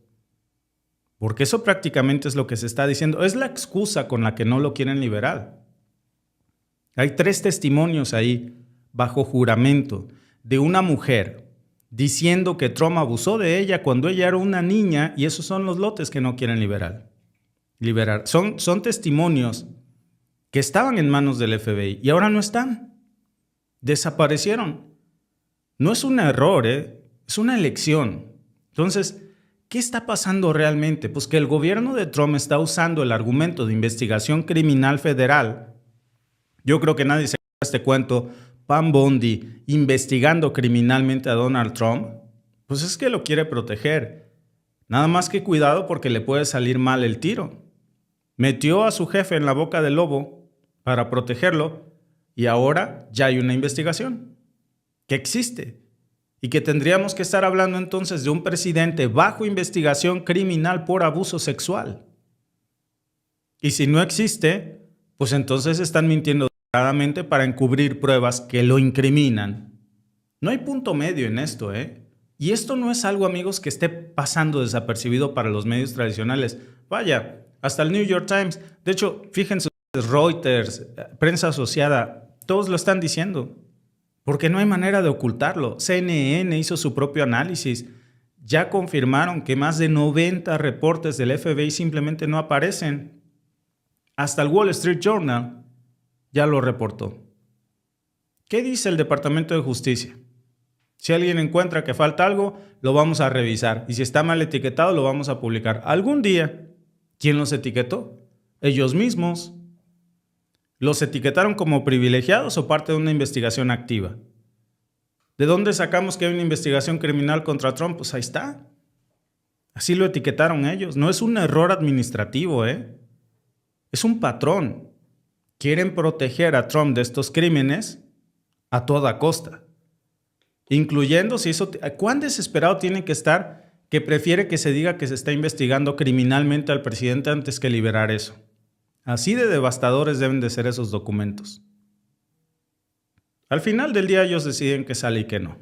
Porque eso prácticamente es lo que se está diciendo. Es la excusa con la que no lo quieren liberar. Hay 3 testimonios ahí, bajo juramento, de una mujer diciendo que Trump abusó de ella cuando ella era una niña, y esos son los lotes que no quieren liberar. Son testimonios que estaban en manos del FBI y ahora no están. Desaparecieron. No es un error, es una elección. Entonces, ¿qué está pasando realmente? Pues que el gobierno de Trump está usando el argumento de investigación criminal federal. Yo creo que nadie se acuerda de este cuento. Pam Bondi investigando criminalmente a Donald Trump. Pues es que lo quiere proteger. Nada más que cuidado porque le puede salir mal el tiro. Metió a su jefe en la boca del lobo para protegerlo y ahora ya hay una investigación que existe y que tendríamos que estar hablando entonces de un presidente bajo investigación criminal por abuso sexual. Y si no existe, pues entonces están mintiendo descaradamente para encubrir pruebas que lo incriminan. No hay punto medio en esto, ¿eh? Y esto no es algo, amigos, que esté pasando desapercibido para los medios tradicionales. Vaya, hasta el New York Times, de hecho, fíjense, Reuters, prensa asociada, todos lo están diciendo, porque no hay manera de ocultarlo. CNN hizo su propio análisis, ya confirmaron que más de 90 reportes del FBI simplemente no aparecen. Hasta el Wall Street Journal ya lo reportó. ¿Qué dice el Departamento de Justicia? Si alguien encuentra que falta algo, lo vamos a revisar, y si está mal etiquetado, lo vamos a publicar. Algún día, ¿quién los etiquetó? Ellos mismos. ¿Los etiquetaron como privilegiados o parte de una investigación activa? ¿De dónde sacamos que hay una investigación criminal contra Trump? Pues ahí está. Así lo etiquetaron ellos. No es un error administrativo, es un patrón. Quieren proteger a Trump de estos crímenes a toda costa. Incluyendo si eso... ¿Cuán desesperado tiene que estar que prefiere que se diga que se está investigando criminalmente al presidente antes que liberar eso? Así de devastadores deben de ser esos documentos. Al final del día ellos deciden qué sale y qué no.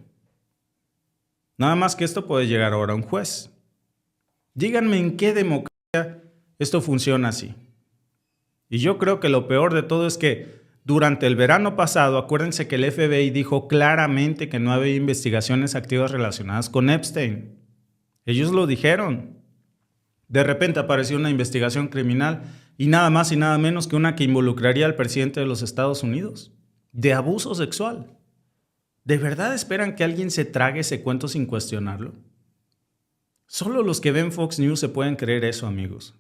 Nada más que esto puede llegar ahora a un juez. Díganme en qué democracia esto funciona así. Y yo creo que lo peor de todo es que durante el verano pasado, acuérdense que el FBI dijo claramente que no había investigaciones activas relacionadas con Epstein. Ellos lo dijeron. De repente apareció una investigación criminal y nada más y nada menos que una que involucraría al presidente de los Estados Unidos, de abuso sexual. ¿De verdad esperan que alguien se trague ese cuento sin cuestionarlo? Solo los que ven Fox News se pueden creer eso, amigos.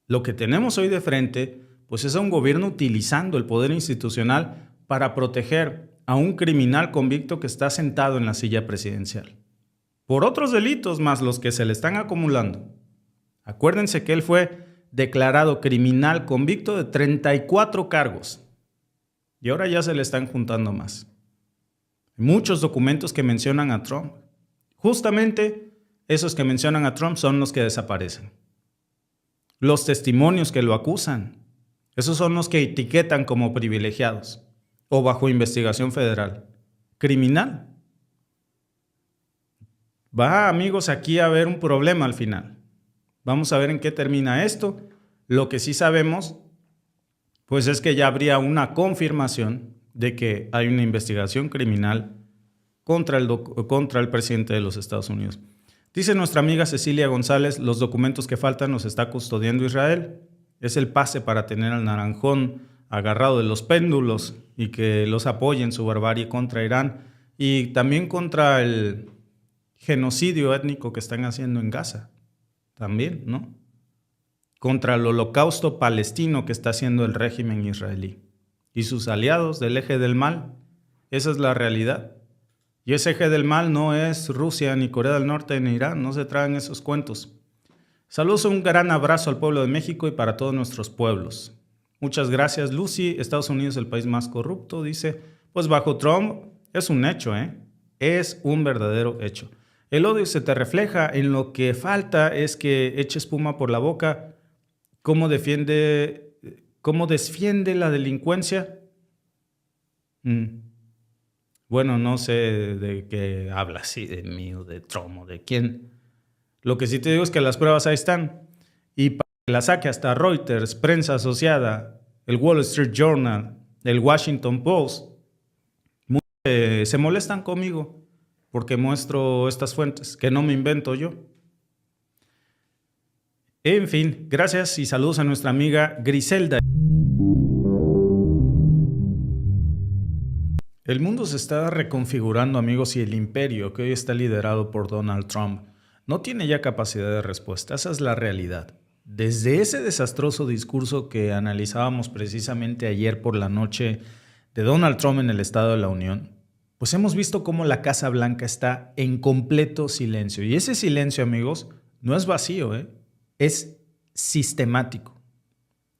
Lo que tenemos hoy de frente, pues es a un gobierno utilizando el poder institucional para proteger a un criminal convicto que está sentado en la silla presidencial. Por otros delitos más los que se le están acumulando. Acuérdense que él fue declarado criminal convicto de 34 cargos. Y ahora ya se le están juntando más. Muchos documentos que mencionan a Trump. Justamente esos que mencionan a Trump son los que desaparecen. Los testimonios que lo acusan, esos son los que etiquetan como privilegiados o bajo investigación federal. Criminal. Va, amigos, aquí a haber un problema al final. Vamos a ver en qué termina esto. Lo que sí sabemos, pues es que ya habría una confirmación de que hay una investigación criminal contra el presidente de los Estados Unidos. Dice nuestra amiga Cecilia González, los documentos que faltan los está custodiando Israel. Es el pase para tener al naranjón agarrado de los péndulos y que los apoye en su barbarie contra Irán y también contra el genocidio étnico que están haciendo en Gaza. También, ¿no? Contra el holocausto palestino que está haciendo el régimen israelí. Y sus aliados del eje del mal. Esa es la realidad. Y ese eje del mal no es Rusia, ni Corea del Norte, ni Irán. No se traen esos cuentos. Saludos, un gran abrazo al pueblo de México y para todos nuestros pueblos. Muchas gracias, Lucy. Estados Unidos es el país más corrupto, dice. Pues bajo Trump es un hecho, Es un verdadero hecho. El odio se te refleja. En lo que falta es que eche espuma por la boca. ¿Cómo defiende la delincuencia? Bueno, no sé de qué habla así, de mí o de Trump o de quién. Lo que sí te digo es que las pruebas ahí están. Y para que la saque hasta Reuters, Prensa Asociada, el Wall Street Journal, el Washington Post, se molestan conmigo porque muestro estas fuentes, que no me invento yo. En fin, gracias y saludos a nuestra amiga Griselda. El mundo se está reconfigurando, amigos, y el imperio que hoy está liderado por Donald Trump no tiene ya capacidad de respuesta. Esa es la realidad. Desde ese desastroso discurso que analizábamos precisamente ayer por la noche de Donald Trump en el Estado de la Unión, pues hemos visto cómo la Casa Blanca está en completo silencio. Y ese silencio, amigos, no es vacío, es sistemático.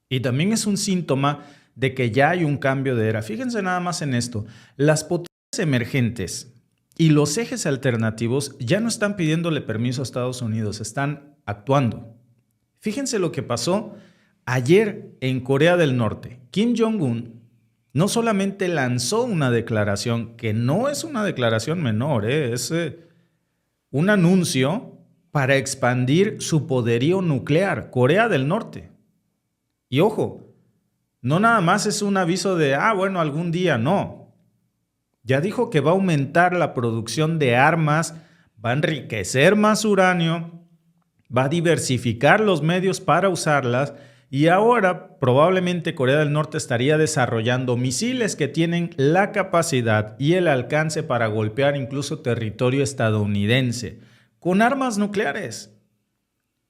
Y también es un síntoma de que ya hay un cambio de era. Fíjense nada más en esto. Las potencias emergentes y los ejes alternativos ya no están pidiéndole permiso a Estados Unidos, están actuando. Fíjense lo que pasó ayer en Corea del Norte. Kim Jong-un no solamente lanzó una declaración, que no es una declaración menor, es un anuncio para expandir su poderío nuclear, Corea del Norte. Y ojo, no nada más es un aviso de, bueno, algún día, no. Ya dijo que va a aumentar la producción de armas, va a enriquecer más uranio, va a diversificar los medios para usarlas y ahora probablemente Corea del Norte estaría desarrollando misiles que tienen la capacidad y el alcance para golpear incluso territorio estadounidense con armas nucleares.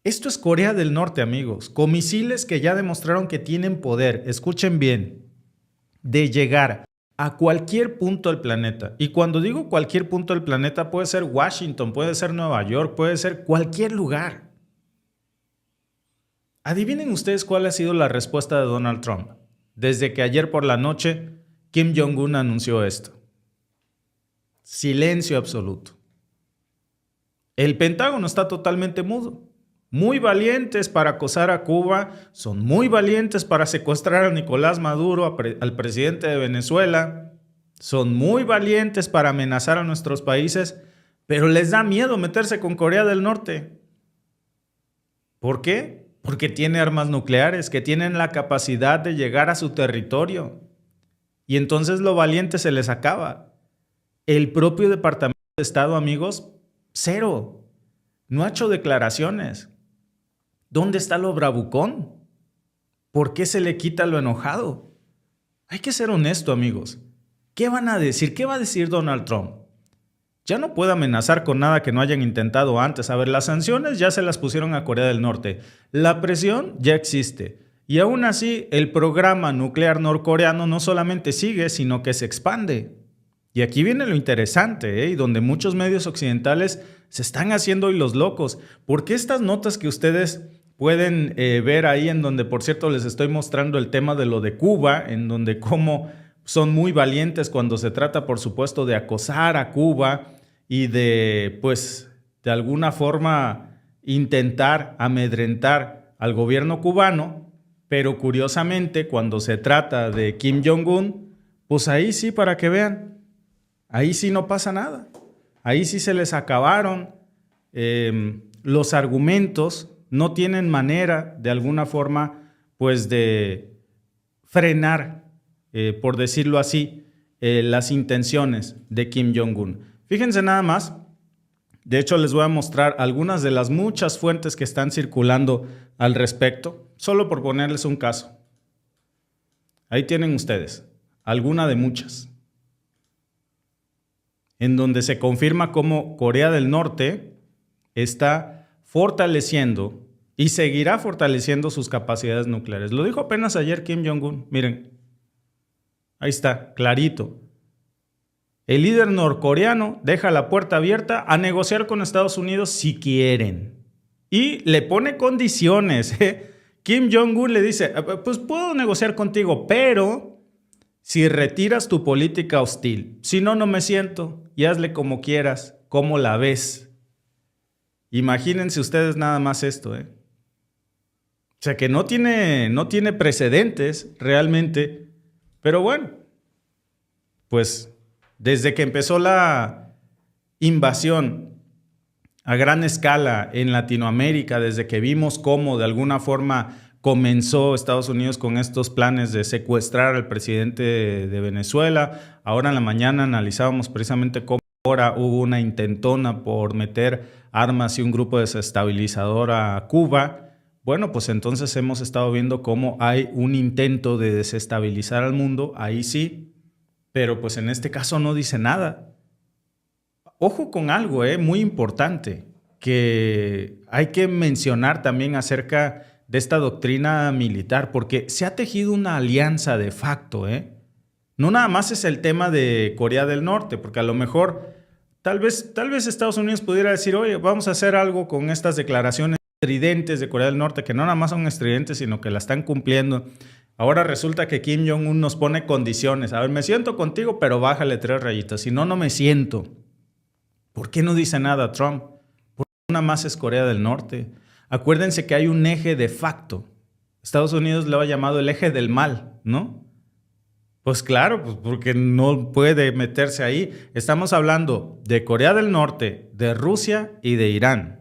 Esto es Corea del Norte, amigos, con misiles que ya demostraron que tienen poder, escuchen bien, de llegar a cualquier punto del planeta. Y cuando digo cualquier punto del planeta, puede ser Washington, puede ser Nueva York, puede ser cualquier lugar. Adivinen ustedes cuál ha sido la respuesta de Donald Trump desde que ayer por la noche Kim Jong-un anunció esto. Silencio absoluto. El Pentágono está totalmente mudo. Muy valientes para acosar a Cuba, son muy valientes para secuestrar a Nicolás Maduro, al presidente de Venezuela, son muy valientes para amenazar a nuestros países, pero les da miedo meterse con Corea del Norte. ¿Por qué? Porque tiene armas nucleares que tienen la capacidad de llegar a su territorio. Y entonces lo valiente se les acaba. El propio Departamento de Estado, amigos, cero. No ha hecho declaraciones. ¿Dónde está lo bravucón? ¿Por qué se le quita lo enojado? Hay que ser honesto, amigos. ¿Qué van a decir? ¿Qué va a decir Donald Trump? Ya no puede amenazar con nada que no hayan intentado antes. A ver, las sanciones ya se las pusieron a Corea del Norte. La presión ya existe. Y aún así, el programa nuclear norcoreano no solamente sigue, sino que se expande. Y aquí viene lo interesante, y donde muchos medios occidentales se están haciendo hoy los locos. Porque estas notas que ustedes pueden ver ahí, en donde, por cierto, les estoy mostrando el tema de lo de Cuba, en donde cómo son muy valientes cuando se trata, por supuesto, de acosar a Cuba y de, pues, de alguna forma intentar amedrentar al gobierno cubano, pero curiosamente cuando se trata de Kim Jong-un, pues ahí sí, para que vean, ahí sí no pasa nada. Ahí sí se les acabaron los argumentos, no tienen manera de alguna forma pues de frenar, por decirlo así, las intenciones de Kim Jong-un. Fíjense nada más, de hecho les voy a mostrar algunas de las muchas fuentes que están circulando al respecto, solo por ponerles un caso. Ahí tienen ustedes, alguna de muchas, en donde se confirma cómo Corea del Norte está fortaleciendo y seguirá fortaleciendo sus capacidades nucleares. Lo dijo apenas ayer Kim Jong-un. Miren, ahí está, clarito. El líder norcoreano deja la puerta abierta a negociar con Estados Unidos si quieren. Y le pone condiciones. Kim Jong-un le dice, pues puedo negociar contigo, pero si retiras tu política hostil. Si no, no me siento. Y hazle como quieras, como la ves. Imagínense ustedes nada más esto, O sea que no tiene precedentes realmente. Pero bueno, pues desde que empezó la invasión a gran escala en Latinoamérica, desde que vimos cómo de alguna forma comenzó Estados Unidos con estos planes de secuestrar al presidente de Venezuela. Ahora en la mañana analizábamos precisamente cómo ahora hubo una intentona por meter armas y un grupo desestabilizador a Cuba. Bueno, pues entonces hemos estado viendo cómo hay un intento de desestabilizar al mundo, ahí sí, pero pues en este caso no dice nada. Ojo con algo muy importante que hay que mencionar también acerca de esta doctrina militar, porque se ha tejido una alianza de facto, No nada más es el tema de Corea del Norte, porque a lo mejor tal vez Estados Unidos pudiera decir, oye, vamos a hacer algo con estas declaraciones estridentes de Corea del Norte, que no nada más son estridentes, sino que la están cumpliendo. Ahora resulta que Kim Jong-un nos pone condiciones. A ver, me siento contigo, pero bájale 3 rayitas. Si no, no me siento. ¿Por qué no dice nada Trump? ¿Por qué nada más es Corea del Norte? Acuérdense que hay un eje de facto. Estados Unidos lo ha llamado el eje del mal, ¿no? Pues claro, pues porque no puede meterse ahí. Estamos hablando de Corea del Norte, de Rusia y de Irán.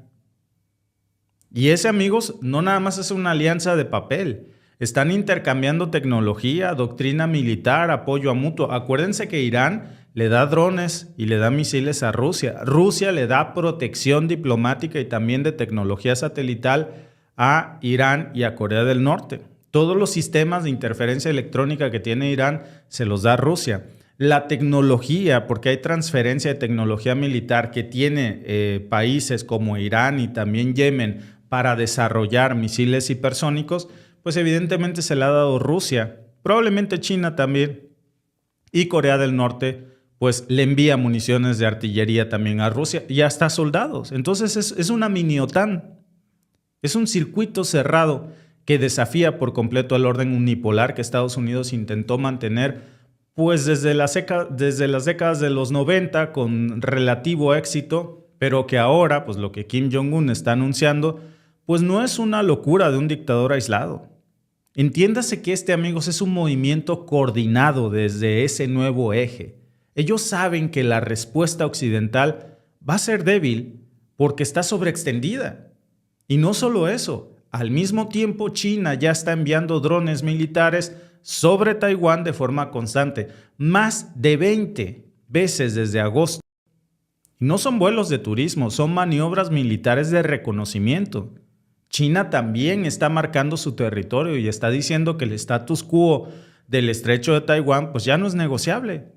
Y ese, amigos, no nada más es una alianza de papel. Están intercambiando tecnología, doctrina militar, apoyo a mutuo. Acuérdense que Irán le da drones y le da misiles a Rusia. Rusia le da protección diplomática y también de tecnología satelital a Irán y a Corea del Norte. Todos los sistemas de interferencia electrónica que tiene Irán se los da Rusia. La tecnología, porque hay transferencia de tecnología militar que tiene países como Irán y también Yemen para desarrollar misiles hipersónicos, pues evidentemente se le ha dado Rusia, probablemente China también, y Corea del Norte pues le envía municiones de artillería también a Rusia y hasta soldados. Entonces es una mini OTAN, es un circuito cerrado que desafía por completo el orden unipolar que Estados Unidos intentó mantener pues desde las décadas de los 90 con relativo éxito, pero que ahora pues lo que Kim Jong-un está anunciando pues no es una locura de un dictador aislado. Entiéndase que amigos, es un movimiento coordinado desde ese nuevo eje. Ellos saben que la respuesta occidental va a ser débil porque está sobreextendida. Y no solo eso, al mismo tiempo China ya está enviando drones militares sobre Taiwán de forma constante, más de 20 veces desde agosto. Y no son vuelos de turismo, son maniobras militares de reconocimiento. China también está marcando su territorio y está diciendo que el status quo del estrecho de Taiwán pues ya no es negociable.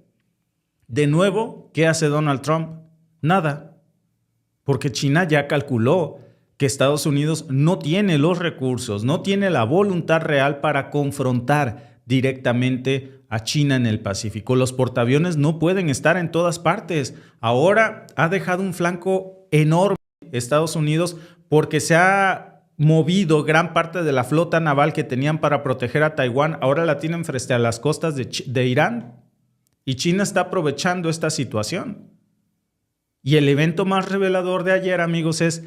De nuevo, ¿qué hace Donald Trump? Nada, porque China ya calculó que Estados Unidos no tiene los recursos, no tiene la voluntad real para confrontar directamente a China en el Pacífico. Los portaaviones no pueden estar en todas partes. Ahora ha dejado un flanco enorme Estados Unidos porque se ha movido gran parte de la flota naval que tenían para proteger a Taiwán. Ahora la tienen frente a las costas de Irán. Y China está aprovechando esta situación. Y el evento más revelador de ayer, amigos, es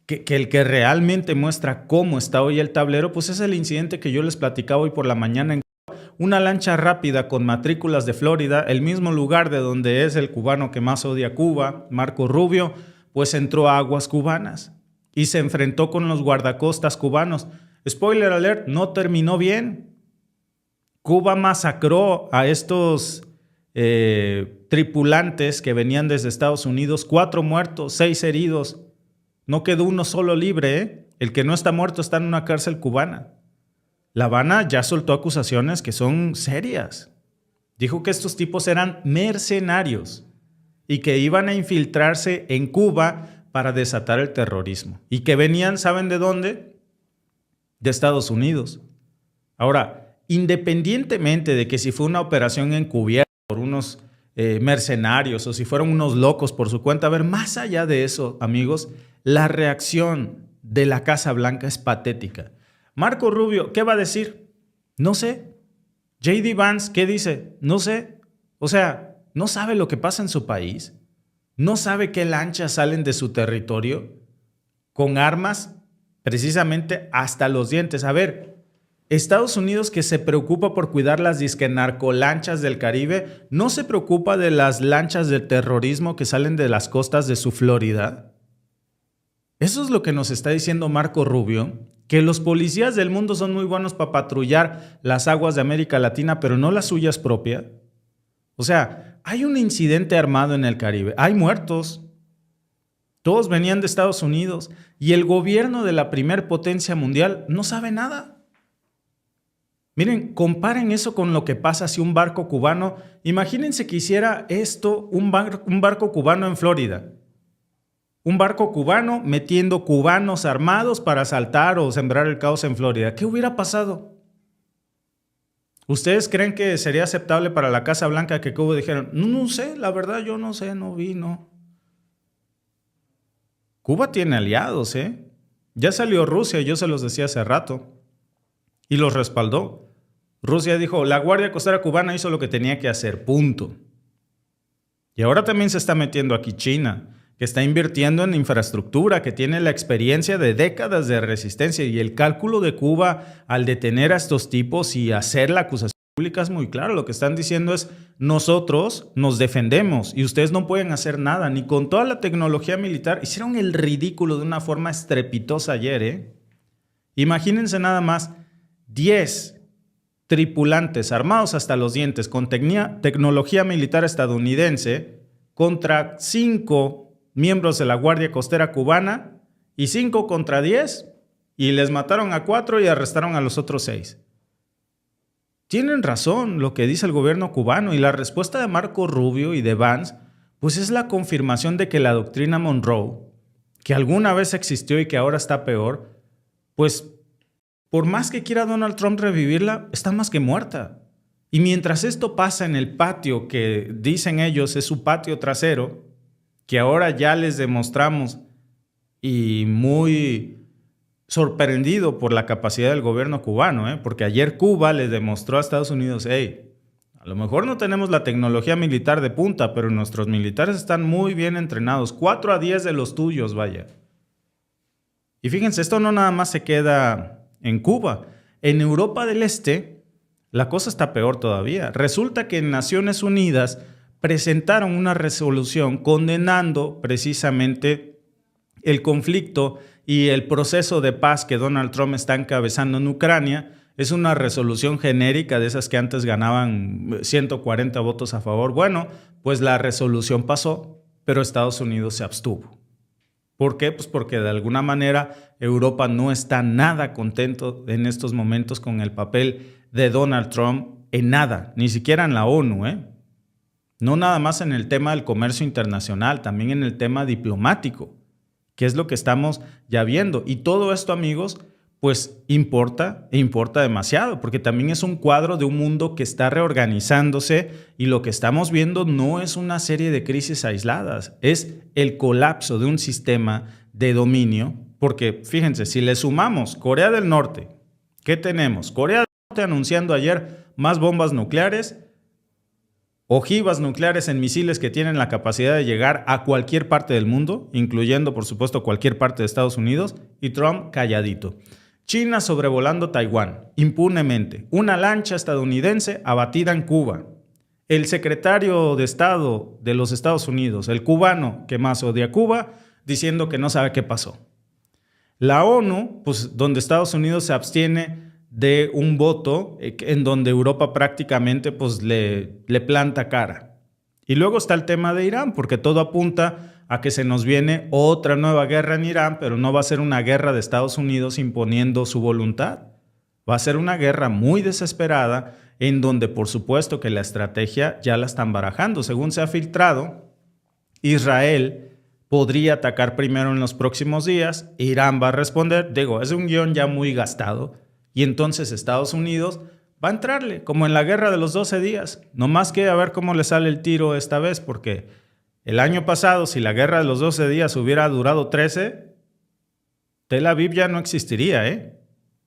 que el que realmente muestra cómo está hoy el tablero, pues es el incidente que yo les platicaba hoy por la mañana en Cuba. Una lancha rápida con matrículas de Florida, el mismo lugar de donde es el cubano que más odia a Cuba, Marco Rubio, pues entró a aguas cubanas y se enfrentó con los guardacostas cubanos. Spoiler alert, no terminó bien. Cuba masacró a estos tripulantes que venían desde Estados Unidos, 4 muertos, 6 heridos. No quedó uno solo libre, ¿eh? El que no está muerto está en una cárcel cubana. La Habana ya soltó acusaciones que son serias. Dijo que estos tipos eran mercenarios y que iban a infiltrarse en Cuba para desatar el terrorismo. Y que venían, ¿saben de dónde? De Estados Unidos. Ahora, independientemente de que si fue una operación encubierta por unos mercenarios o si fueron unos locos por su cuenta, a ver, más allá de eso, amigos, la reacción de la Casa Blanca es patética. Marco Rubio, ¿qué va a decir? No sé. J.D. Vance, ¿qué dice? No sé. O sea, ¿no sabe lo que pasa en su país? ¿No sabe qué lanchas salen de su territorio con armas precisamente hasta los dientes? A ver, Estados Unidos, que se preocupa por cuidar las disque narcolanchas del Caribe, ¿no se preocupa de las lanchas de terrorismo que salen de las costas de su Florida? Eso es lo que nos está diciendo Marco Rubio, que los policías del mundo son muy buenos para patrullar las aguas de América Latina, pero no las suyas propias. O sea, hay un incidente armado en el Caribe, hay muertos. Todos venían de Estados Unidos y el gobierno de la primer potencia mundial no sabe nada. Miren, comparen eso con lo que pasa si un barco cubano, imagínense que hiciera esto un barco cubano en Florida. Un barco cubano metiendo cubanos armados para asaltar o sembrar el caos en Florida. ¿Qué hubiera pasado? ¿Ustedes creen que sería aceptable para la Casa Blanca que Cuba dijera, no sé, la verdad yo no sé, no vi, no? Cuba tiene aliados, ¿eh? Ya salió Rusia, yo se los decía hace rato, y los respaldó. Rusia dijo, la Guardia Costera Cubana hizo lo que tenía que hacer, punto. Y ahora también se está metiendo aquí China, que está invirtiendo en infraestructura, que tiene la experiencia de décadas de resistencia, y el cálculo de Cuba al detener a estos tipos y hacer la acusación pública es muy claro. Lo que están diciendo es, nosotros nos defendemos y ustedes no pueden hacer nada, ni con toda la tecnología militar. Hicieron el ridículo de una forma estrepitosa ayer, ¿eh? Imagínense nada más, 10 tripulantes armados hasta los dientes con tecnología militar estadounidense contra 5 miembros de la Guardia Costera Cubana y 5 contra 10, y les mataron a 4 y arrestaron a los otros 6. Tienen razón lo que dice el gobierno cubano, y la respuesta de Marco Rubio y de Vance pues es la confirmación de que la doctrina Monroe, que alguna vez existió y que ahora está peor, pues por más que quiera Donald Trump revivirla, está más que muerta. Y mientras esto pasa en el patio que dicen ellos es su patio trasero, que ahora ya les demostramos, y muy sorprendido por la capacidad del gobierno cubano, porque ayer Cuba les demostró a Estados Unidos, hey, a lo mejor no tenemos la tecnología militar de punta, pero nuestros militares están muy bien entrenados, 4 a 10 de los tuyos, vaya. Y fíjense, esto no nada más se queda en Cuba. En Europa del Este, la cosa está peor todavía. Resulta que en Naciones Unidas presentaron una resolución condenando precisamente el conflicto y el proceso de paz que Donald Trump está encabezando en Ucrania. Es una resolución genérica de esas que antes ganaban 140 votos a favor. Bueno, pues la resolución pasó, pero Estados Unidos se abstuvo. ¿Por qué? Pues porque de alguna manera Europa no está nada contento en estos momentos con el papel de Donald Trump en nada, ni siquiera en la ONU, No nada más en el tema del comercio internacional, también en el tema diplomático, que es lo que estamos ya viendo. Y todo esto, amigos, pues importa demasiado, porque también es un cuadro de un mundo que está reorganizándose, y lo que estamos viendo no es una serie de crisis aisladas, es el colapso de un sistema de dominio, porque fíjense, si le sumamos Corea del Norte, ¿qué tenemos? Corea del Norte anunciando ayer más bombas nucleares, ojivas nucleares en misiles que tienen la capacidad de llegar a cualquier parte del mundo, incluyendo, por supuesto, cualquier parte de Estados Unidos, y Trump calladito. China sobrevolando Taiwán, impunemente. Una lancha estadounidense abatida en Cuba. El secretario de Estado de los Estados Unidos, el cubano que más odia a Cuba, diciendo que no sabe qué pasó. La ONU, pues donde Estados Unidos se abstiene de un voto en donde Europa prácticamente pues, le planta cara. Y luego está el tema de Irán, porque todo apunta a que se nos viene otra nueva guerra en Irán, pero no va a ser una guerra de Estados Unidos imponiendo su voluntad. Va a ser una guerra muy desesperada en donde por supuesto que la estrategia ya la están barajando. Según se ha filtrado, Israel podría atacar primero en los próximos días, Irán va a responder, es un guión ya muy gastado, y entonces Estados Unidos va a entrarle, como en la guerra de los 12 días, no más que a ver cómo le sale el tiro esta vez, porque el año pasado, si la guerra de los 12 días hubiera durado 13, Tel Aviv ya no existiría, ¿eh?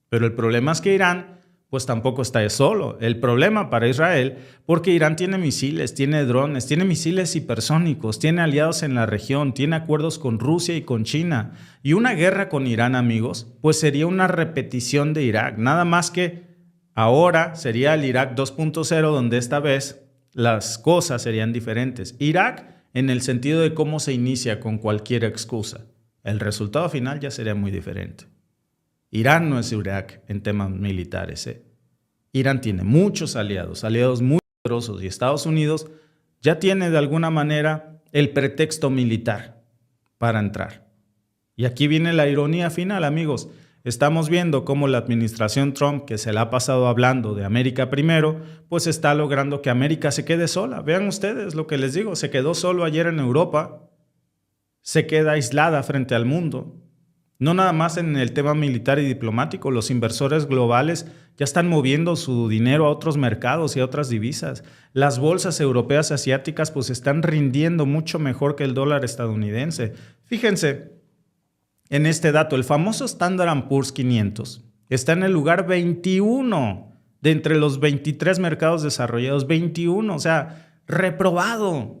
Pero el problema es que Irán, pues tampoco está solo. El problema para Israel, porque Irán tiene misiles, tiene drones, tiene misiles hipersónicos, tiene aliados en la región, tiene acuerdos con Rusia y con China. Y una guerra con Irán, amigos, pues sería una repetición de Irak. Nada más que ahora sería el Irak 2.0, donde esta vez las cosas serían diferentes. Irak en el sentido de cómo se inicia con cualquier excusa. El resultado final ya sería muy diferente. Irán no es Irak en temas militares. Irán tiene muchos aliados muy poderosos, y Estados Unidos ya tiene de alguna manera el pretexto militar para entrar. Y aquí viene la ironía final, amigos. Estamos viendo cómo la administración Trump, que se la ha pasado hablando de América primero, pues está logrando que América se quede sola. Vean ustedes lo que les digo, se quedó solo ayer en Europa, se queda aislada frente al mundo. No nada más en el tema militar y diplomático, los inversores globales ya están moviendo su dinero a otros mercados y a otras divisas. Las bolsas europeas y asiáticas pues están rindiendo mucho mejor que el dólar estadounidense. Fíjense en este dato, el famoso Standard & Poor's 500 está en el lugar 21 de entre los 23 mercados desarrollados, 21, o sea, reprobado.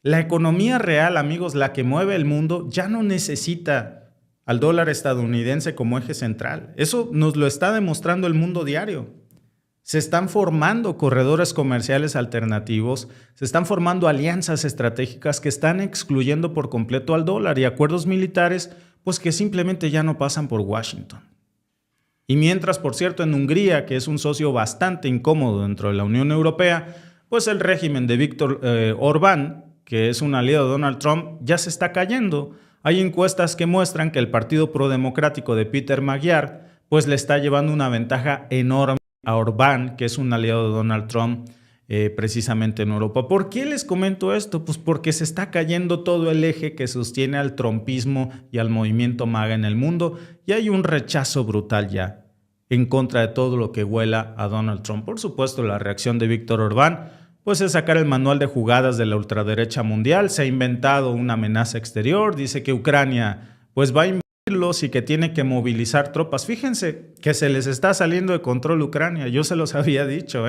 La economía real, amigos, la que mueve el mundo, ya no necesita al dólar estadounidense como eje central. Eso nos lo está demostrando el mundo diario. Se están formando corredores comerciales alternativos, se están formando alianzas estratégicas que están excluyendo por completo al dólar y acuerdos militares pues que simplemente ya no pasan por Washington. Y mientras, por cierto, en Hungría, que es un socio bastante incómodo dentro de la Unión Europea, pues el régimen de Viktor Orbán, que es un aliado de Donald Trump, ya se está cayendo. Hay encuestas que muestran que el partido prodemocrático de Peter Magyar pues le está llevando una ventaja enorme a Orbán, que es un aliado de Donald Trump, precisamente en Europa. ¿Por qué les comento esto? Pues porque se está cayendo todo el eje que sostiene al trumpismo y al movimiento MAGA en el mundo, y hay un rechazo brutal ya en contra de todo lo que huela a Donald Trump. Por supuesto, la reacción de Viktor Orbán pues es sacar el manual de jugadas de la ultraderecha mundial. Se ha inventado una amenaza exterior, dice que Ucrania pues va a invadirlos y que tiene que movilizar tropas. Fíjense que se les está saliendo de control Ucrania, yo se los había dicho,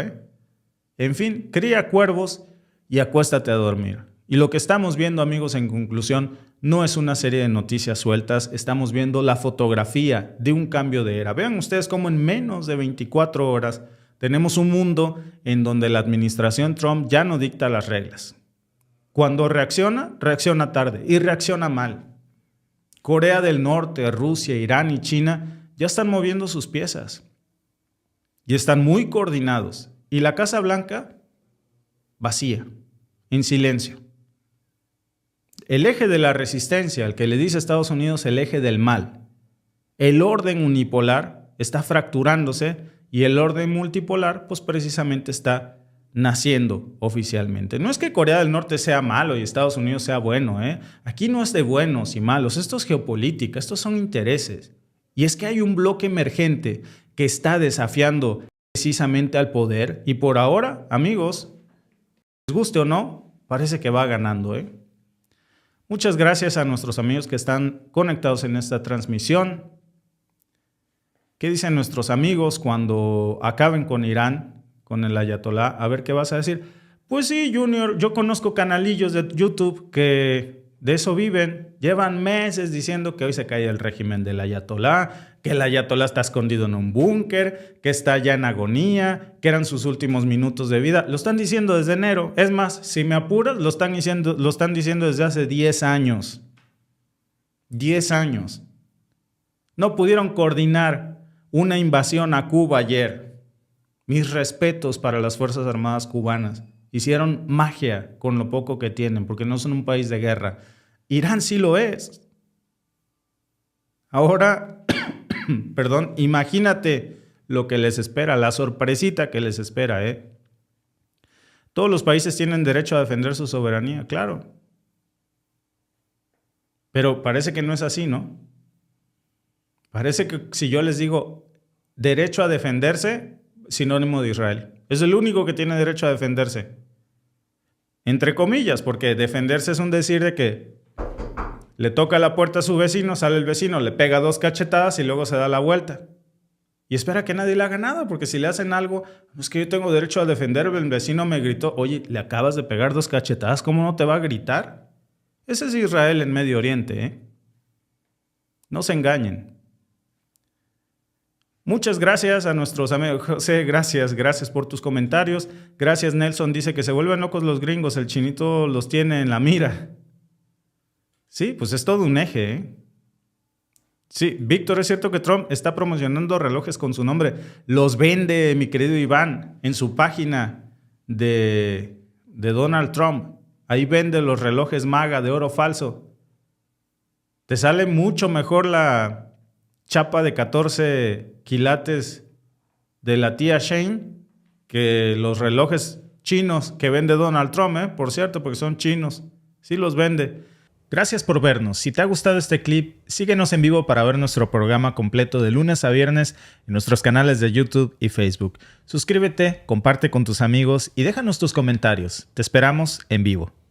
En fin, cría cuervos y acuéstate a dormir. Y lo que estamos viendo, amigos, en conclusión, no es una serie de noticias sueltas, estamos viendo la fotografía de un cambio de era. Vean ustedes cómo en menos de 24 horas tenemos un mundo en donde la administración Trump ya no dicta las reglas. Cuando reacciona, reacciona tarde y reacciona mal. Corea del Norte, Rusia, Irán y China ya están moviendo sus piezas y están muy coordinados. Y la Casa Blanca vacía, en silencio. El eje de la resistencia, al que le dice Estados Unidos el eje del mal, el orden unipolar está fracturándose y el orden multipolar pues precisamente está naciendo oficialmente. No es que Corea del Norte sea malo y Estados Unidos sea bueno, Aquí no es de buenos y malos, esto es geopolítica, estos son intereses. Y es que hay un bloque emergente que está desafiando precisamente al poder y por ahora, amigos, les guste o no, parece que va ganando, Muchas gracias a nuestros amigos que están conectados en esta transmisión. ¿Qué dicen nuestros amigos cuando acaben con Irán, con el ayatolá? A ver qué vas a decir. Pues Pues sí, Junior, yo conozco canalillos de YouTube que de eso viven. Llevan meses diciendo que hoy se cae el régimen del ayatolá, que el ayatolá está escondido en un búnker, que está ya en agonía, que eran sus últimos minutos de vida. Lo están diciendo desde enero. Es más, si me apuras, lo están diciendo desde hace 10 años. 10 años. No pudieron coordinar una invasión a Cuba ayer. Mis respetos para las Fuerzas Armadas cubanas. Hicieron magia con lo poco que tienen, porque no son un país de guerra. Irán sí lo es. Ahora, perdón, imagínate lo que les espera, la sorpresita que les espera, Todos los países tienen derecho a defender su soberanía, claro. Pero parece que no es así, ¿no? Parece que si yo les digo derecho a defenderse, sinónimo de Israel. Es el único que tiene derecho a defenderse. Entre comillas, porque defenderse es un decir de que le toca la puerta a su vecino, sale el vecino, le pega 2 cachetadas y luego se da la vuelta. Y espera que nadie le haga nada, porque si le hacen algo, es que yo tengo derecho a defenderme, el vecino me gritó, oye, le acabas de pegar 2 cachetadas, ¿cómo no te va a gritar? Ese es Israel en Medio Oriente, No se engañen. Muchas gracias a nuestros amigos. José, gracias por tus comentarios. Gracias, Nelson. Dice que se vuelven locos los gringos, el chinito los tiene en la mira. Sí, pues es todo un eje, Sí, Víctor, es cierto que Trump está promocionando relojes con su nombre. Los vende, mi querido Iván, en su página de Donald Trump. Ahí vende los relojes MAGA de oro falso. Te sale mucho mejor la chapa de 14 quilates de la tía Shane que los relojes chinos que vende Donald Trump, por cierto, porque son chinos. Sí los vende. Gracias por vernos. Si te ha gustado este clip, síguenos en vivo para ver nuestro programa completo de lunes a viernes en nuestros canales de YouTube y Facebook. Suscríbete, comparte con tus amigos y déjanos tus comentarios. Te esperamos en vivo.